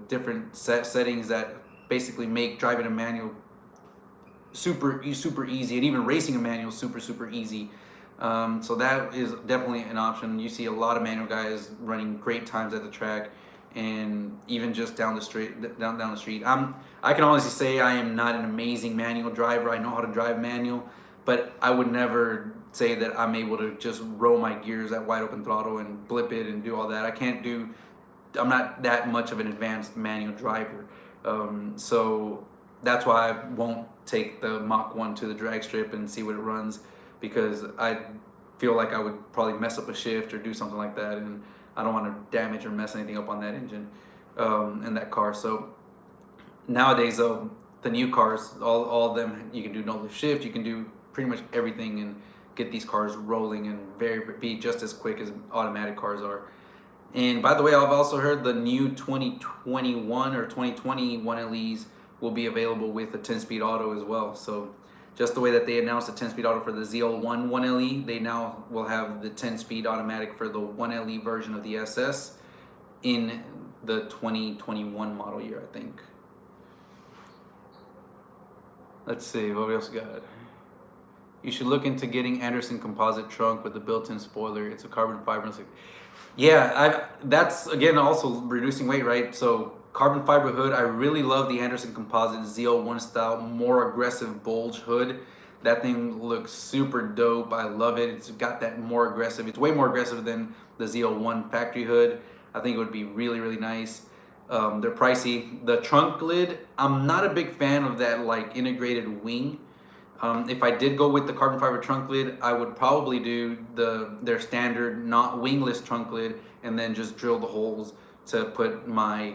different settings that basically make driving a manual super easy, and even racing a manual super easy. So that is definitely an option. You see a lot of manual guys running great times at the track, and even just down the street. I can honestly say I am not an amazing manual driver. I know how to drive manual, but I would never say that I'm able to just roll my gears at wide open throttle and blip it and do all that. I'm not that much of an advanced manual driver. So that's why I won't take the Mach 1 to the drag strip and see what it runs, because I feel like I would probably mess up a shift or do something like that, and I don't want to damage or mess anything up on that engine and that car. So nowadays, though, the new cars, all of them, you can do no lift shift. You can do pretty much everything and get these cars rolling and be just as quick as automatic cars are. And by the way, I've also heard the new 2021 or 2020 1LEs will be available with a 10-speed auto as well. So just the way that they announced the 10-speed auto for the ZL1 1LE, they now will have the 10-speed automatic for the 1LE version of the SS in the 2021 model year, I think. Let's see, what else we got? You should look into getting Anderson composite trunk with the built-in spoiler. It's a carbon fiber. Yeah, that's again also reducing weight, right? So carbon fiber hood. I really love the Anderson composite ZL1 style, more aggressive bulge hood. That thing looks super dope. I love it. It's got that more aggressive. It's way more aggressive than the ZL1 factory hood. I think it would be really, really nice. They're pricey. The trunk lid, I'm not a big fan of that like integrated wing. If I did go with the carbon fiber trunk lid, I would probably do their standard not wingless trunk lid and then just drill the holes to put my,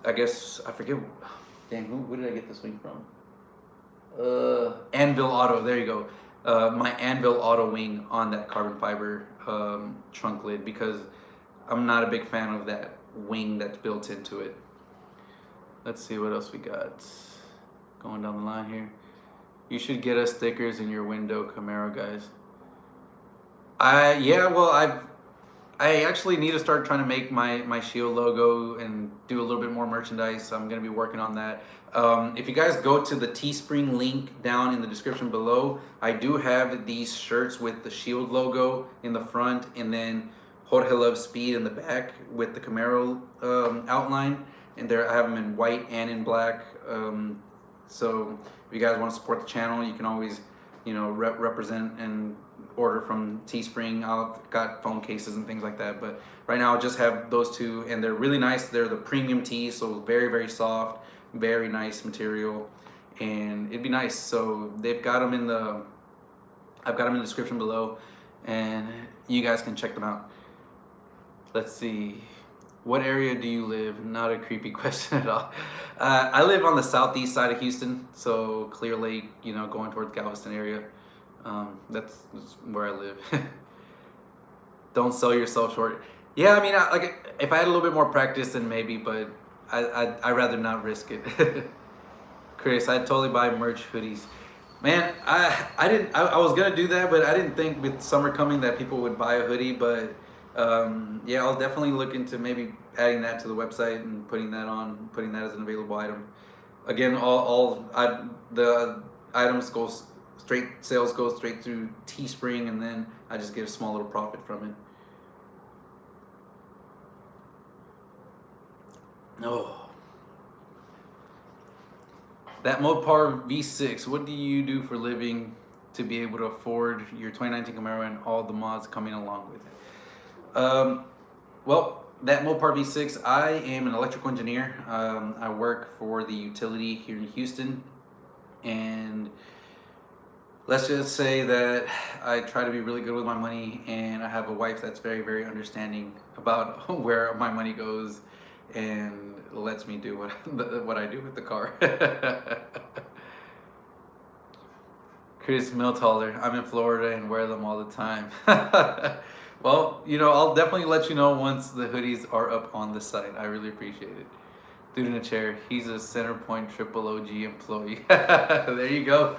I guess, I forget, dang, who did I get this wing from? Anvil Auto, there you go. My Anvil Auto wing on that carbon fiber trunk lid, because I'm not a big fan of that wing that's built into it. Let's see what else we got. Going down the line here. You should get us stickers in your window, Camaro guys. Yeah, well, I actually need to start trying to make my Shield logo and do a little bit more merchandise. I'm gonna be working on that. If you guys go to the Teespring link down in the description below, I do have these shirts with the Shield logo in the front and then Jorge Loves Speed in the back with the Camaro outline. And there I have them in white and in black. So if you guys want to support the channel, you can always, you know, represent and order from Teespring. I've got phone cases and things like that, but right now I just have those two, and they're really nice. They're the premium tees, so very, very soft, very nice material, and it'd be nice. So they've got them in the, I've got them in the description below, and you guys can check them out. Let's see. What area do you live? Not a creepy question at all. I live on the southeast side of Houston, so Clear Lake, you know, going towards Galveston area. That's where I live. Don't sell yourself short. Yeah, I mean, like if I had a little bit more practice, then maybe, but I'd rather not risk it. Chris, I'd totally buy merch hoodies. Man, I was gonna do that, but I didn't think with summer coming that people would buy a hoodie, but yeah, I'll definitely look into maybe adding that to the website and putting that as an available item. Again, the items sales go straight through Teespring, and then I just get a small little profit from it. Oh, that Mopar V6, what do you do for a living to be able to afford your 2019 Camaro and all the mods coming along with it? Well, that Mopar V6, I am an electrical engineer. I work for the utility here in Houston, and let's just say that I try to be really good with my money, and I have a wife that's very, very understanding about where my money goes and lets me do what I do with the car. Chris Miltaller, I'm in Florida and wear them all the time. Well, you know, I'll definitely let you know once the hoodies are up on the site. I really appreciate it. Dude in a chair, he's a Centerpoint Triple OG employee. There you go.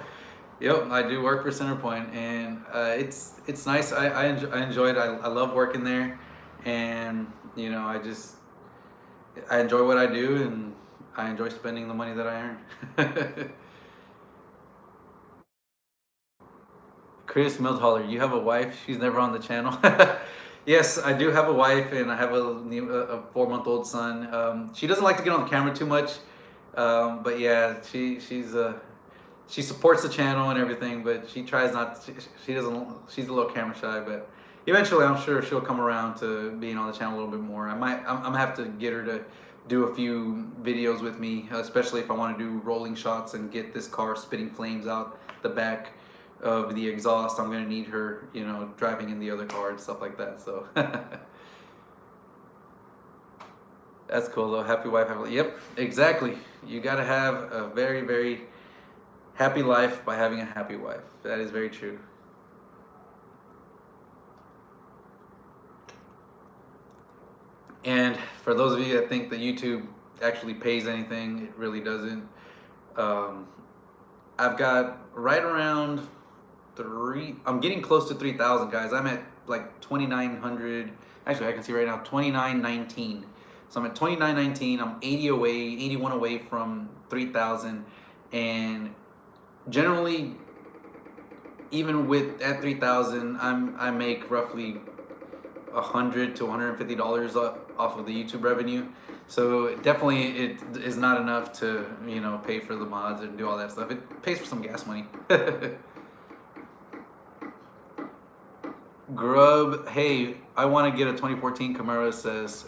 Yep, I do work for Centerpoint, and it's nice. I enjoy it. I love working there, and you know, I enjoy what I do, and I enjoy spending the money that I earn. Chris Milthaler, you have a wife? She's never on the channel. Yes, I do have a wife, and I have a 4-month-old son. She doesn't like to get on the camera too much, but yeah, she supports the channel and everything, but she tries not to, she doesn't, she's a little camera shy, but eventually I'm sure she'll come around to being on the channel a little bit more. I'm gonna have to get her to do a few videos with me, especially if I want to do rolling shots and get this car spitting flames out the back of the exhaust. I'm gonna need her, you know, driving in the other car and stuff like that. So that's cool though. Happy wife, yep, exactly. You gotta have a very, very happy life by having a happy wife. That is very true. And for those of you that think that YouTube actually pays anything, it really doesn't. I've got right around I'm getting close to 3,000 guys. I'm at like 2,900. Actually, I can see right now 2,919. So I'm at 2,919. I'm 81 away from 3,000. And generally, even at 3,000, I make roughly $100 to $150 off of the YouTube revenue. So definitely it is not enough to, you know, pay for the mods and do all that stuff. It pays for some gas money. Grub, hey, I want to get a 2014 Camaro SS.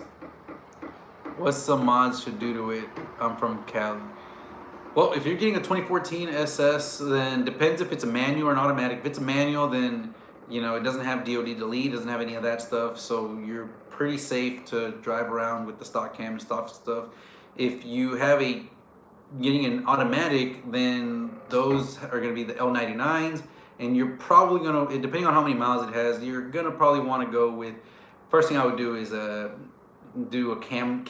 What's some mods should do to it? I'm from Cali. Well, if you're getting a 2014 SS, then depends if it's a manual or an automatic. If it's a manual, then you know it doesn't have DOD delete, doesn't have any of that stuff, so you're pretty safe to drive around with the stock cam and stuff. If you have a getting an automatic, then those are going to be the L99s, and you're probably going to, depending on how many miles it has, you're going to probably want to go with. First thing I would do is do a cam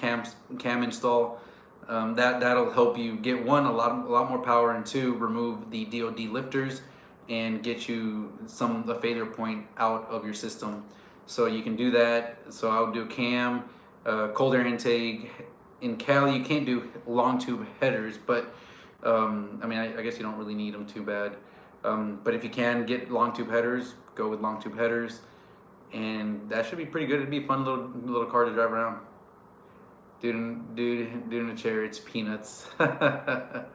install. That'll help you get one, a lot more power, and two, remove the DOD lifters and get you the failure point out of your system. So you can do that. So I would do a cam, cold air intake. In Cali, you can't do long tube headers, but I mean, I guess you don't really need them too bad. But if you can get long tube headers, go with long tube headers, and that should be pretty good. It'd be a fun little car to drive around. Dude in a chair, it's peanuts. That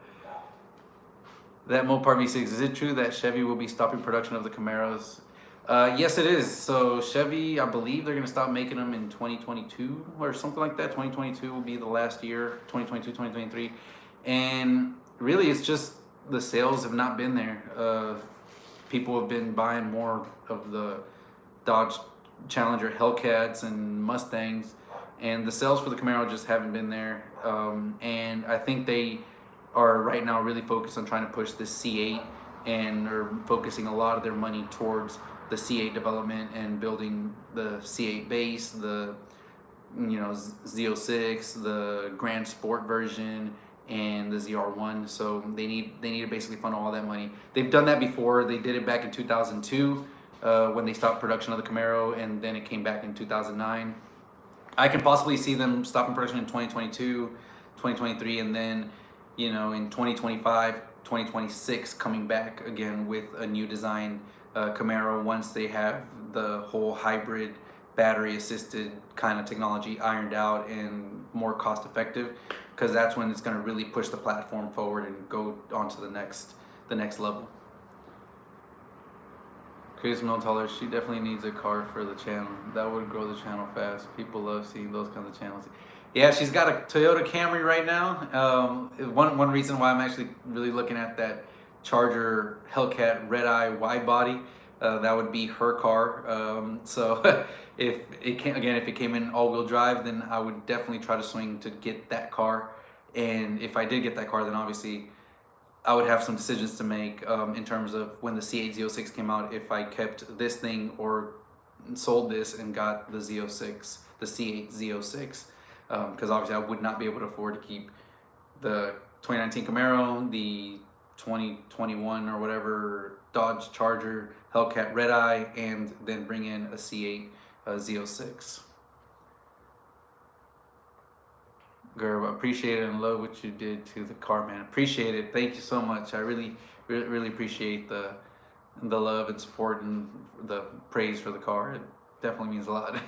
Mopar V6, is it true that Chevy will be stopping production of the Camaros? Yes, it is. So Chevy, I believe they're going to stop making them in 2022 or something like that. 2022 will be the last year, 2022, 2023. And really, it's just the sales have not been there. People have been buying more of the Dodge Challenger Hellcats and Mustangs, and the sales for the Camaro just haven't been there. And I think they are right now really focused on trying to push the C8, and are focusing a lot of their money towards the C8 development and building the C8 base, the Z06, the Grand Sport version, and the ZR1. So they need to basically funnel all that money. They've done that before. They did it back in 2002 when they stopped production of the Camaro, and then it came back in 2009. I can possibly see them stopping production in 2022, 2023, and then in 2025, 2026 coming back again with a new design Camaro once they have the whole hybrid battery assisted kind of technology ironed out and more cost effective, because that's when it's going to really push the platform forward and go on to the next level. Chris Miltaller, she definitely needs a car for the channel. That would grow the channel fast. People love seeing those kinds of channels. Yeah, she's got a Toyota Camry right now. One reason why I'm actually really looking at that Charger Hellcat Red Eye wide body, that would be her car. So if it came in all-wheel drive, then I would definitely try to swing to get that car. And if I did get that car, then obviously I would have some decisions to make in terms of when the C8 Z06 came out, if I kept this thing or sold this and got the Z06, the C8 Z06. Because obviously I would not be able to afford to keep the 2019 Camaro, the 2021 or whatever Dodge Charger Hellcat Red Eye, and then bring in a C8 Z06. Girl, appreciate it and love what you did to the car, man. Appreciate it. Thank you so much. I really appreciate the love and support and the praise for the car. It definitely means a lot.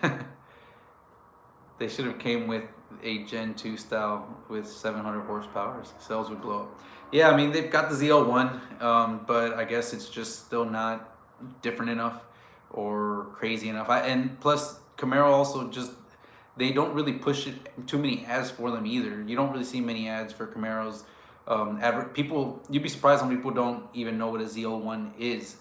They should have came with a Gen 2 style with 700 horsepower. Cells would blow up. Yeah, I mean, they've got the ZL1, but I guess it's just still not different enough or crazy enough. And plus, Camaro also just, they don't really push it too many ads for them either. You don't really see many ads for Camaros. You'd be surprised how many people don't even know what a ZL1 is.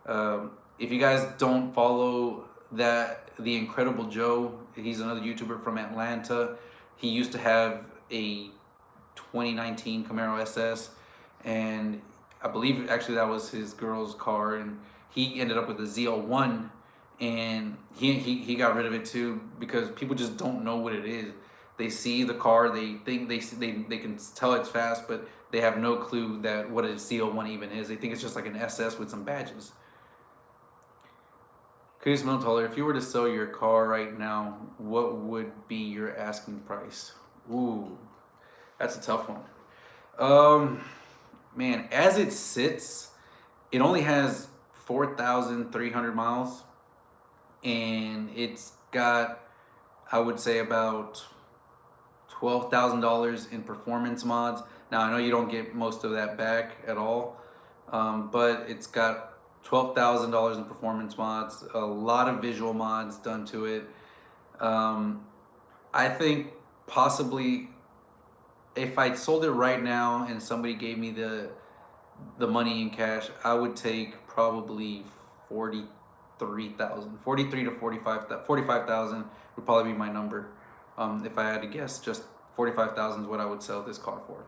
If you guys don't follow The Incredible Joe, he's another YouTuber from Atlanta. He used to have a 2019 Camaro SS, and I believe actually that was his girl's car, and he ended up with a ZL1, and he got rid of it too because people just don't know what it is. They see the car, they think they can tell it's fast, but they have no clue that what a ZL1 even is. They think it's just like an SS with some badges. Chris Miltaller, if you were to sell your car right now, what would be your asking price? Ooh, that's a tough one. Man, as it sits, it only has 4,300 miles, and it's got, I would say, about $12,000 in performance mods. Now, I know you don't get most of that back at all, but it's got $12,000 in performance mods, a lot of visual mods done to it. I think possibly if I sold it right now and somebody gave me the money in cash, I would take probably 43,000, 43 to 45,000 would probably be my number. If I had to guess, just 45,000 is what I would sell this car for.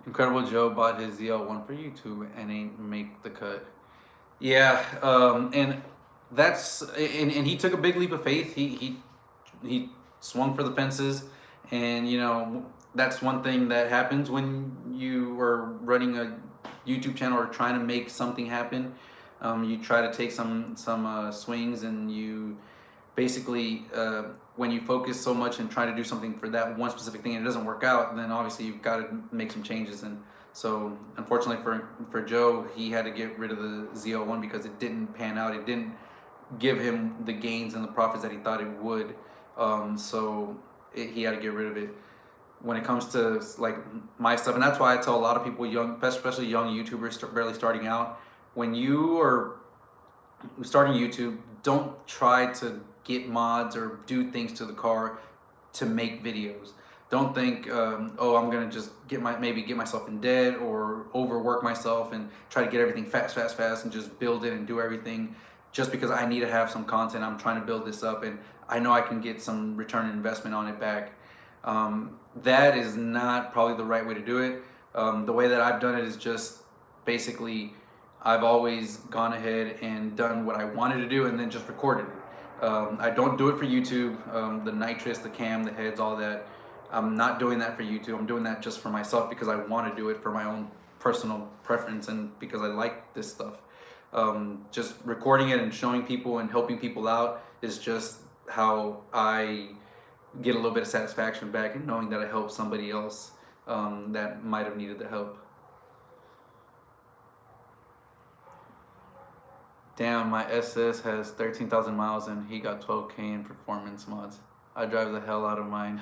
Incredible Joe bought his ZL1 for YouTube and ain't make the cut. Yeah, and he took a big leap of faith. He swung for the fences, and you know that's one thing that happens when you are running a YouTube channel or trying to make something happen. You try to take some swings, and you basically when you focus so much and try to do something for that one specific thing and it doesn't work out, then obviously you've got to make some changes. And so unfortunately for Joe, he had to get rid of the ZL1 because it didn't pan out. It didn't give him the gains and the profits that he thought it would. He had to get rid of it. When it comes to like my stuff, and that's why I tell a lot of people, young, especially young YouTubers barely starting out, when you are starting YouTube, don't try to get mods or do things to the car to make videos. Don't think, oh, I'm gonna just maybe get myself in debt or overwork myself and try to get everything fast and just build it and do everything just because I need to have some content. I'm trying to build this up and I know I can get some return on investment on it back. That is not probably the right way to do it. The way that I've done it is just basically I've always gone ahead and done what I wanted to do and then just recorded it. I don't do it for YouTube. The Nitrous, the cam, the heads, all that. I'm not doing that for YouTube. I'm doing that just for myself because I want to do it for my own personal preference and because I like this stuff. Just recording it and showing people and helping people out is just how I get a little bit of satisfaction back and knowing that I helped somebody else that might have needed the help. Damn, my SS has 13,000 miles and he got 12K in performance mods. I drive the hell out of mine.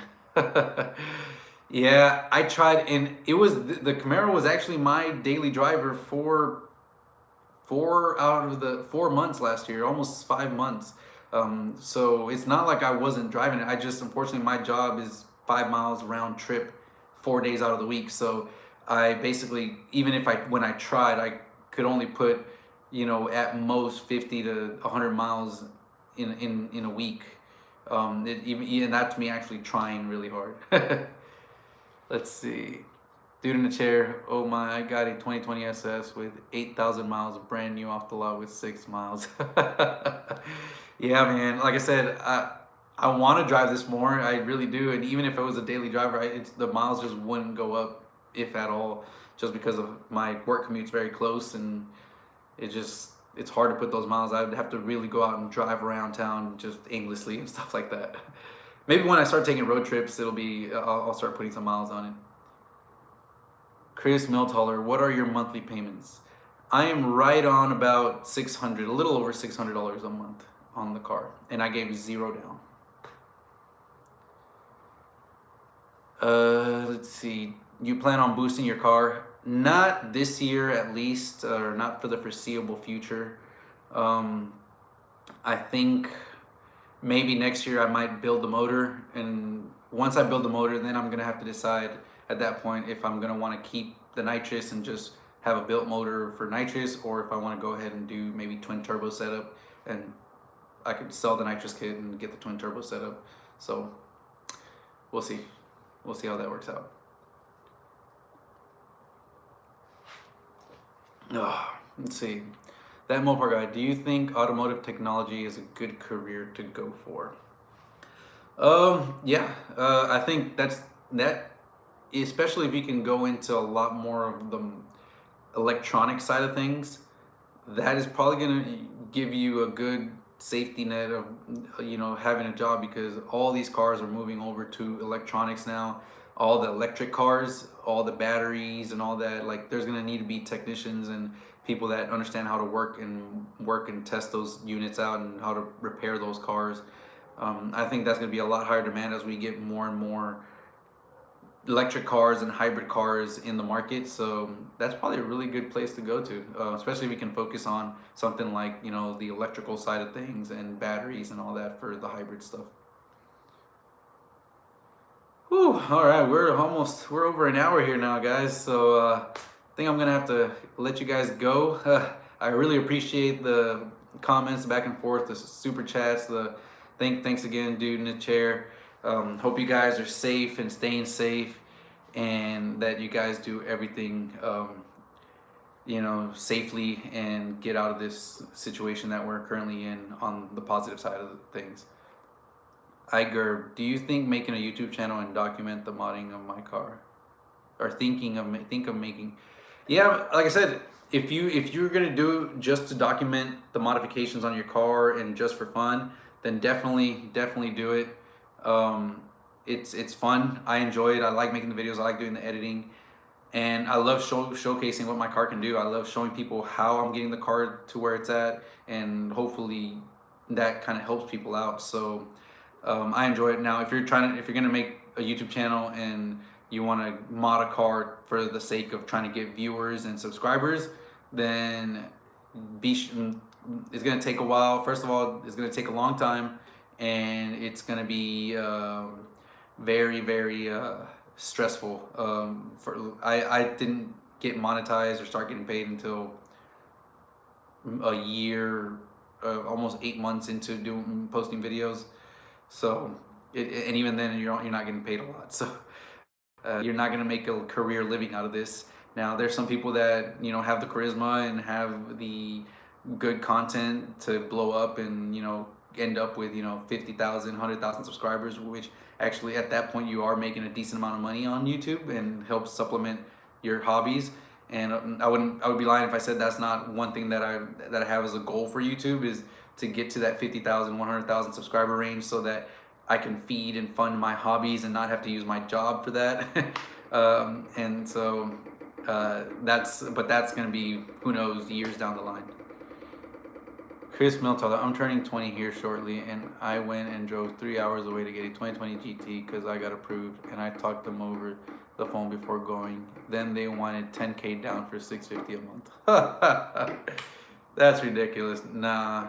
Yeah, I tried, and it was the Camaro was actually my daily driver for 4 out of the 4 months last year, almost 5 months. So it's not like I wasn't driving it. I just, unfortunately, my job is 5 miles round trip, 4 days out of the week. So I basically, even if when I tried, I could only put, you know, at most 50 to 100 miles in a week. And that's me actually trying really hard. Let's see. Dude in the chair, oh my, I got a 2020 SS with 8,000 miles, brand new off the lot with 6 miles. Yeah, man, like I said, I want to drive this more, I really do, and even if it was a daily driver, the miles just wouldn't go up, if at all, just because of my work commute's very close, and it's hard to put those miles. I'd have to really go out and drive around town just aimlessly and stuff like that. Maybe when I start taking road trips, I'll start putting some miles on it. Chris Miltaller, what are your monthly payments? I am right on about $600, a little over $600 a month on the car, and I gave 0 down. Let's see. You plan on boosting your car? Not this year, at least, or not for the foreseeable future. I think maybe next year I might build the motor, and once I build the motor, then I'm gonna have to decide at that point if I'm gonna want to keep the Nitrous and just have a built motor for Nitrous, or if I want to go ahead and do maybe twin turbo setup, and I could sell the Nitrous kit and get the twin turbo setup. So we'll see how that works out. Let's see. That Mopar guy, do you think automotive technology is a good career to go for? Yeah, I think that, especially if you can go into a lot more of the electronic side of things, that is probably going to give you a good safety net of, you know, having a job, because all these cars are moving over to electronics now. All the electric cars, all the batteries and all that, like there's gonna need to be technicians and people that understand how to work and test those units out and how to repair those cars. I think that's gonna be a lot higher demand as we get more and more electric cars and hybrid cars in the market. So that's probably a really good place to go to, especially if we can focus on something like, you know, the electrical side of things and batteries and all that for the hybrid stuff. Whew, all right, we're over an hour here now, guys. So I think I'm gonna have to let you guys go. I really appreciate the comments back and forth, the super chats, thanks again, dude in the chair. Hope you guys are safe and staying safe, and that you guys do everything safely and get out of this situation that we're currently in on the positive side of things. Iger, do you think making a YouTube channel and document the modding of my car, or think of making? Yeah, like I said, if you're gonna do it just to document the modifications on your car and just for fun, then definitely do it. It's fun. I enjoy it. I like making the videos. I like doing the editing, and I love showcasing what my car can do. I love showing people how I'm getting the car to where it's at, and hopefully that kind of helps people out. So I enjoy it. Now, if you're gonna make a YouTube channel and you want to mod a car for the sake of trying to get viewers and subscribers, then it's gonna take a while. First of all, it's gonna take a long time, and it's gonna be very stressful. I didn't get monetized or start getting paid until a year, almost 8 months into posting videos. So, and even then, you're not getting paid a lot. So, you're not gonna make a career living out of this. Now, there's some people that have the charisma and have the good content to blow up and end up with 50,000, 100,000 subscribers, which actually at that point you are making a decent amount of money on YouTube and helps supplement your hobbies. And I would be lying if I said that's not one thing that I have as a goal for YouTube, is to get to that 50,000, 100,000 subscriber range, so that I can feed and fund my hobbies and not have to use my job for that. And so that's gonna be, who knows, years down the line. Chris Miltall, I'm turning 20 here shortly, and I went and drove 3 hours away to get a 2020 GT because I got approved, and I talked them over the phone before going. Then they wanted 10K down for $650 a month. That's ridiculous. Nah.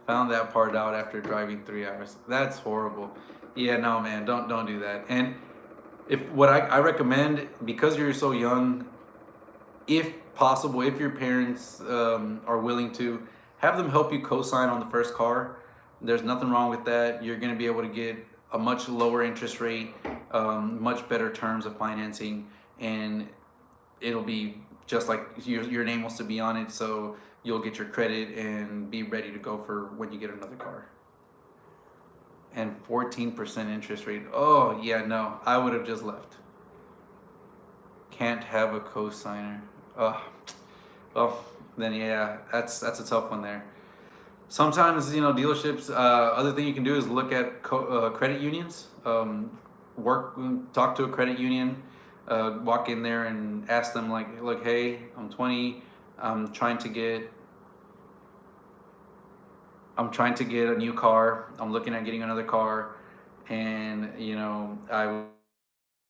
Found that part out after driving 3 hours. That's horrible. Yeah, no, man, don't do that. And what I recommend, because you're so young, if possible, if your parents are willing to, have them help you co-sign on the first car. There's nothing wrong with that. You're going to be able to get a much lower interest rate, much better terms of financing, and it'll be just like your name wants to be on it, so you'll get your credit and be ready to go for when you get another car. And 14% interest rate. Oh yeah, no, I would have just left. Can't have a co-signer. Oh, well, then yeah, that's a tough one there. Sometimes dealerships. Other thing you can do is look at credit unions. Talk to a credit union. Walk in there and ask them like, look, hey, I'm 20. I'm trying to get a new car. I'm looking at getting another car, and I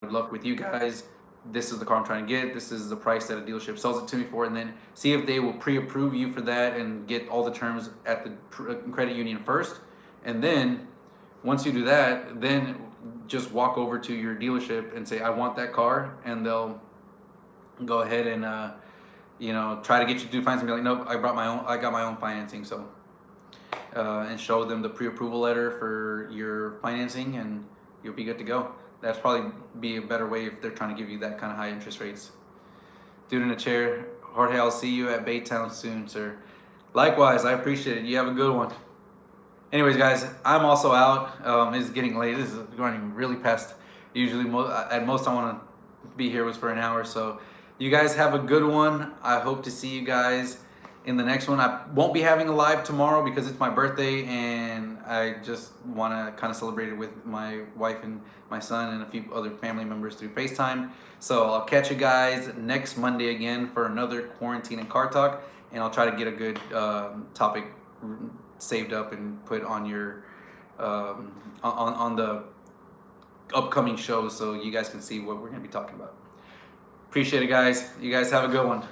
would love with you guys. This is the car I'm trying to get. This is the price that a dealership sells it to me for, and then see if they will pre-approve you for that and get all the terms at the credit union first. And then once you do that, then just walk over to your dealership and say, I want that car, and they'll go ahead and try to get you to do financing. Be like, nope, I got my own financing. So and show them the pre-approval letter for your financing, and you'll be good to go. That's probably be a better way if they're trying to give you that kind of high interest rates. Dude in a chair, Jorge, I'll see you at Baytown soon, sir. Likewise, I appreciate it. You have a good one. Anyways, guys, I'm also out. It's getting late. This is running really past. Usually, at most I want to be here was for an hour. So you guys have a good one. I hope to see you guys in the next one. I won't be having a live tomorrow because it's my birthday, and I just want to kind of celebrate it with my wife and my son and a few other family members through FaceTime. So I'll catch you guys next Monday again for another quarantine and car talk, and I'll try to get a good topic saved up and put on your on the upcoming shows, so you guys can see what we're going to be talking about. Appreciate it, guys. You guys have a good one.